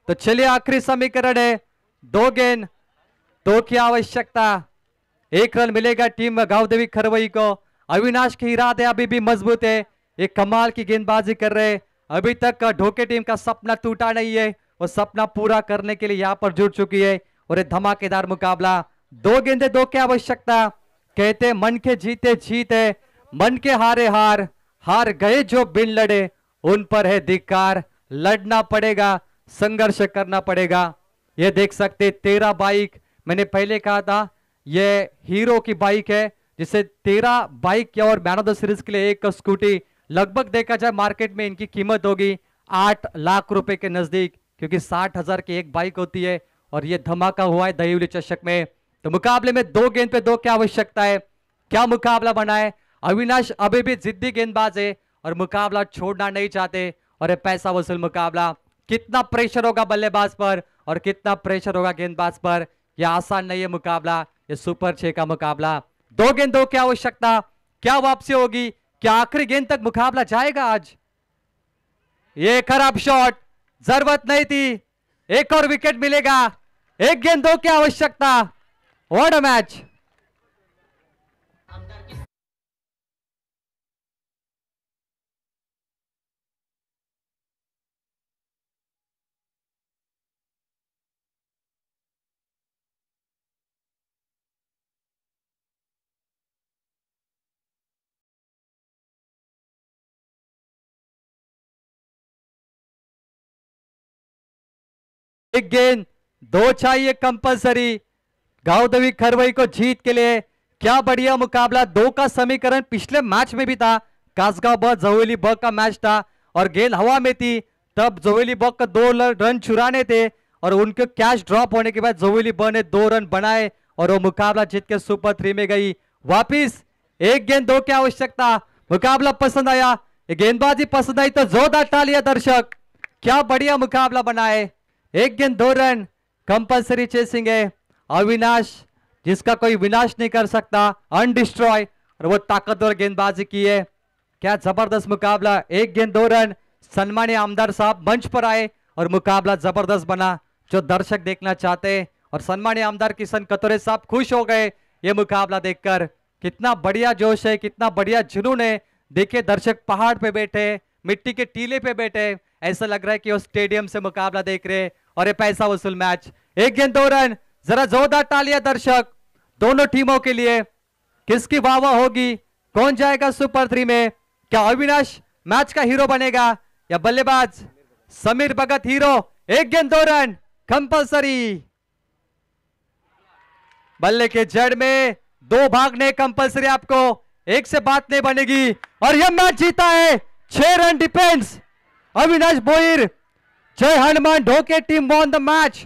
तो चलिए आखिरी समीकरण है, 2 गेंद 2 की आवश्यकता। 1 रन मिलेगा टीम गांवदेवी खरवई को। अविनाश के इरादे अभी भी मजबूत है, एक कमाल की गेंदबाजी कर रहे। अभी तक ढोके टीम का सपना टूटा नहीं है, वो सपना पूरा करने के लिए यहाँ पर जुट चुकी है और एक धमाकेदार मुकाबला। 2 गेंदे 2 की आवश्यकता। कहते मन के जीते जीत है, मन के हारे हार, हार गए जो बिन लड़े उन पर है धिक्कार, लड़ना पड़ेगा, संघर्ष करना पड़ेगा। ये देख सकते 13 बाइक, मैंने पहले कहा था ये हीरो की बाइक है, जिसे 13 बाइक या और मैन ऑफ द सीरीज के लिए एक स्कूटी, लगभग देखा जाए मार्केट में इनकी कीमत होगी 8 लाख रुपए के नजदीक, क्योंकि 60,000 की एक बाइक होती है और ये धमाका हुआ है दहिवली चषक में। तो मुकाबले में 2 गेंद पे 2 क्या आवश्यकता है, क्या मुकाबला बना है। अविनाश अभी भी जिद्दी गेंदबाज है और मुकाबला छोड़ना नहीं चाहते, और ये पैसा वसूल मुकाबला। कितना प्रेशर होगा बल्लेबाज पर और कितना प्रेशर होगा गेंदबाज पर, यह आसान नहीं है मुकाबला, ये सुपर 6 का मुकाबला। 2 गेंद 2 क्या आवश्यकता, क्या वापसी होगी, क्या आखिरी गेंद तक मुकाबला जाएगा आज। ये खराब शॉट, जरूरत नहीं थी, एक और विकेट मिलेगा। 1 गेंद 2 क्या आवश्यकता। What a match. एक गेंद 2 चाहिए कंपलसरी गावदेवी खरवई को जीत के लिए। क्या बढ़िया मुकाबला, 2 का समीकरण पिछले मैच में भी था, कासगांव ब जोवेली ब का मैच था और गेंद हवा में थी, तब जोवेली ब का 2 रन चुराने थे और उनके कैच ड्रॉप होने के बाद जोवेली ब ने 2 रन बनाए और वो मुकाबला जीत के सुपर 3 में गई वापिस। 1 गेंद 2 की आवश्यकता। मुकाबला पसंद आया, गेंदबाजी पसंद आई तो जोरदार तालियां दर्शक। क्या बढ़िया मुकाबला बना है। 1 गेंद 2 रन, कंपलसरी चेसिंग है। अविनाश जिसका कोई विनाश नहीं कर सकता, अनडिस्ट्रॉय, और वो ताकतवर गेंदबाजी की है। क्या जबरदस्त मुकाबला। 1 गेंद 2 रन। सम्मानीय आमदार साहब मंच पर आए और मुकाबला जबरदस्त बना, जो दर्शक देखना चाहते हैं, और सम्मानीय आमदार किशन कतोरे साहब खुश हो गए ये मुकाबला देखकर। कितना बढ़िया जोश है, कितना बढ़िया जुनून है। देखिए दर्शक पहाड़ पे बैठे, मिट्टी के टीले पे बैठे, ऐसा लग रहा है कि वो स्टेडियम से मुकाबला देख रहे हैं, और ये पैसा वसूल मैच। 1 गेंद 2 रन। जरा जोरदार तालियां दर्शक दोनों टीमों के लिए। किसकी वाह वाह होगी, कौन जाएगा सुपर 3 में। क्या अविनाश मैच का हीरो बनेगा या बल्लेबाज समीर भगत हीरो। 1 गेंद 2 रन कंपलसरी। बल्ले के जड़ में 2 भागने कंपलसरी, आपको 1 से बात नहीं बनेगी, और यह मैच जीता है। 6 run defence. Avinash Boir, Jai Hanuman Dhoke team won the match.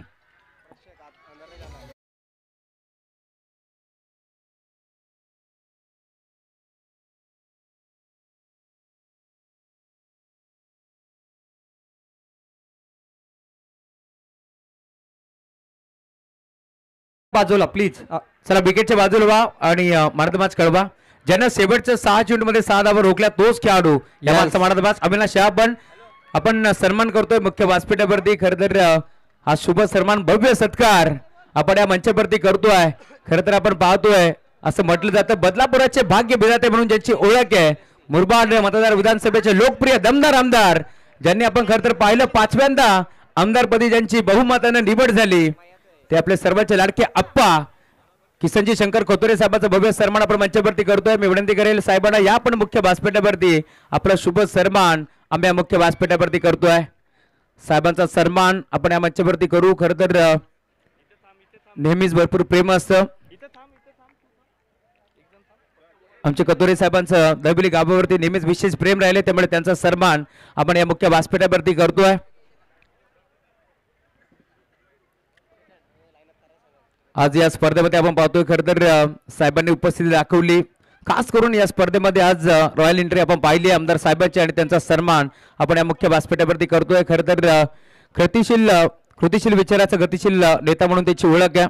बाजूला प्लीज, चला विकेटच्या बाजूला व्हा आणि मारद मॅच कळवा. ज्यांना शेवटच्या 6 चेंडूमध्ये 6 धावा रोखल्या तोच खेळाडू या Yes. मागचा मारद मॅच अविनाश शाह. आपण सन्मान करतोय मुख्य व्यासपीठावरती. खरं तर हा शुभ सन्मान, भव्य सत्कार आपण या मंचावरती करतोय. खरं तर आपण पाहतोय असं म्हटलं जातं, बदलापुराचे भाग्य विधाते म्हणून ज्यांची ओळख आहे, मुरबाड मतदार विधानसभेचे लोकप्रिय दमदार आमदार, ज्यांनी आपण खरं तर पाहिलं 5व्यांदा आमदारपदी ज्यांची बहुमताने निवड झाली, ते आपले सर्वांचे लाडके आप्पा किसनजी शंकर खोतोरे साहेबांचा भव्य सन्मान आपण मंचावरती करतोय. मी विनंती करेल साहेबांना या पण मुख्य व्यासपीठावरती आपला शुभ सन्मान आम्ही या मुख्य व्यासपीठावरती करतोय. साहेबांचा सन्मान आपण या मंचावरती करू. खरं तर नेहमीच भरपूर प्रेम असतं आमचे कतोरे साहेबांचं. दहिवली गावावरती नेहमीच विशेष प्रेम राहिले, त्यामुळे त्यांचा सन्मान आपण या मुख्य व्यासपीठावरती करतोय. आज या स्पर्धेमध्ये आपण पाहतोय खरं तर साहेबांनी उपस्थिती दाखवली. खास करून या स्पर्धेमध्ये आज रॉयल एंट्री आपण पाहिली आमदार साहेबांची, आणि त्यांचा सन्मान आपण या मुख्य व्यासपीठावरती करतोय. खरं तर कृतिशील विचाराचा गतिशील नेता म्हणून त्याची ओळख आहे.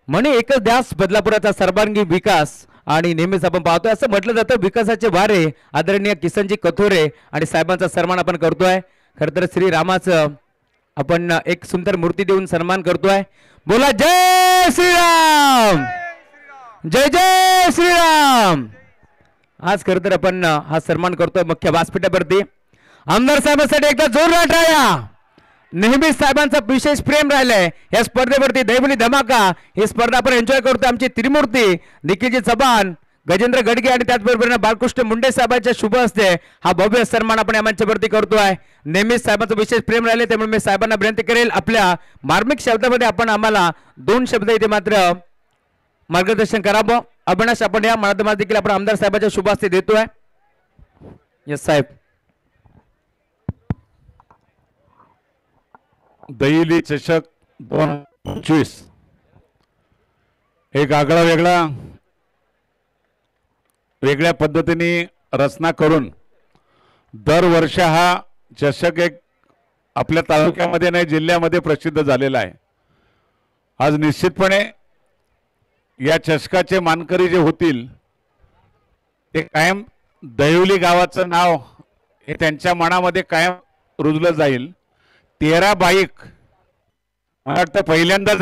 म्हणे एकच ध्यास बदलापुराचा सर्वांगीण विकास, आणि नेहमीच आपण पाहतोय असं म्हटलं जातं विकासाचे वारे आदरणीय किसनजी कथोरे आणि साहेबांचा सन्मान आपण करतोय. खरं तर श्रीरामाचं आपण एक सुंदर मूर्ती देऊन सन्मान करतोय. बोला जय श्रीराम, जय जय श्रीराम. आज खरं तर आपण हा सन्मान करतोय मुख्य व्यासपीठावरती. आमदार साहेबांसाठी एकदा जोरदार टाळ्या. नेहमीच साहेबांचा विशेष प्रेम राहिलंय या स्पर्धेवरती. दहिवली धमाका ही स्पर्धा आपण एन्जॉय करतोय. आमची त्रिमूर्ती निखिलजी चव्हाण, गजेंद्र गडगे आणि त्याचबरोबर बालकृष्ण मुंडे साहेबांच्या शुभ हस्ते हा भव्य सन्मान आपण या मंचावरती करतोय. नेहमीच साहेबांचं विशेष प्रेम राहिले, त्यामुळे मी साहेबांना विनंती करेल आपल्या मार्मिक शब्दामध्ये आपण आम्हाला 2 शब्द इथे मात्र मार्गदर्शन करावं. अविनाश आपण या माध्यमात देखील आपण आमदार साहेबांच्या शुभ हस्ते देतोय. यस साहेब. दहिली चषक 2025 एक आगळा वेगळ्या पद्धतीने रचना करून दरवर्षी हा चषक एक आपल्या तालुक्यामध्ये नाही जिल्ह्यामध्ये प्रसिद्ध झालेला आहे. आज निश्चितपणे या चषकाचे मानकरी जे होतील ते कायम दहिवली गावाचं नाव हे त्यांच्या मनामध्ये कायम रुजलं जाईल. 13 बाईक मला वाटतं पहिल्यांदाच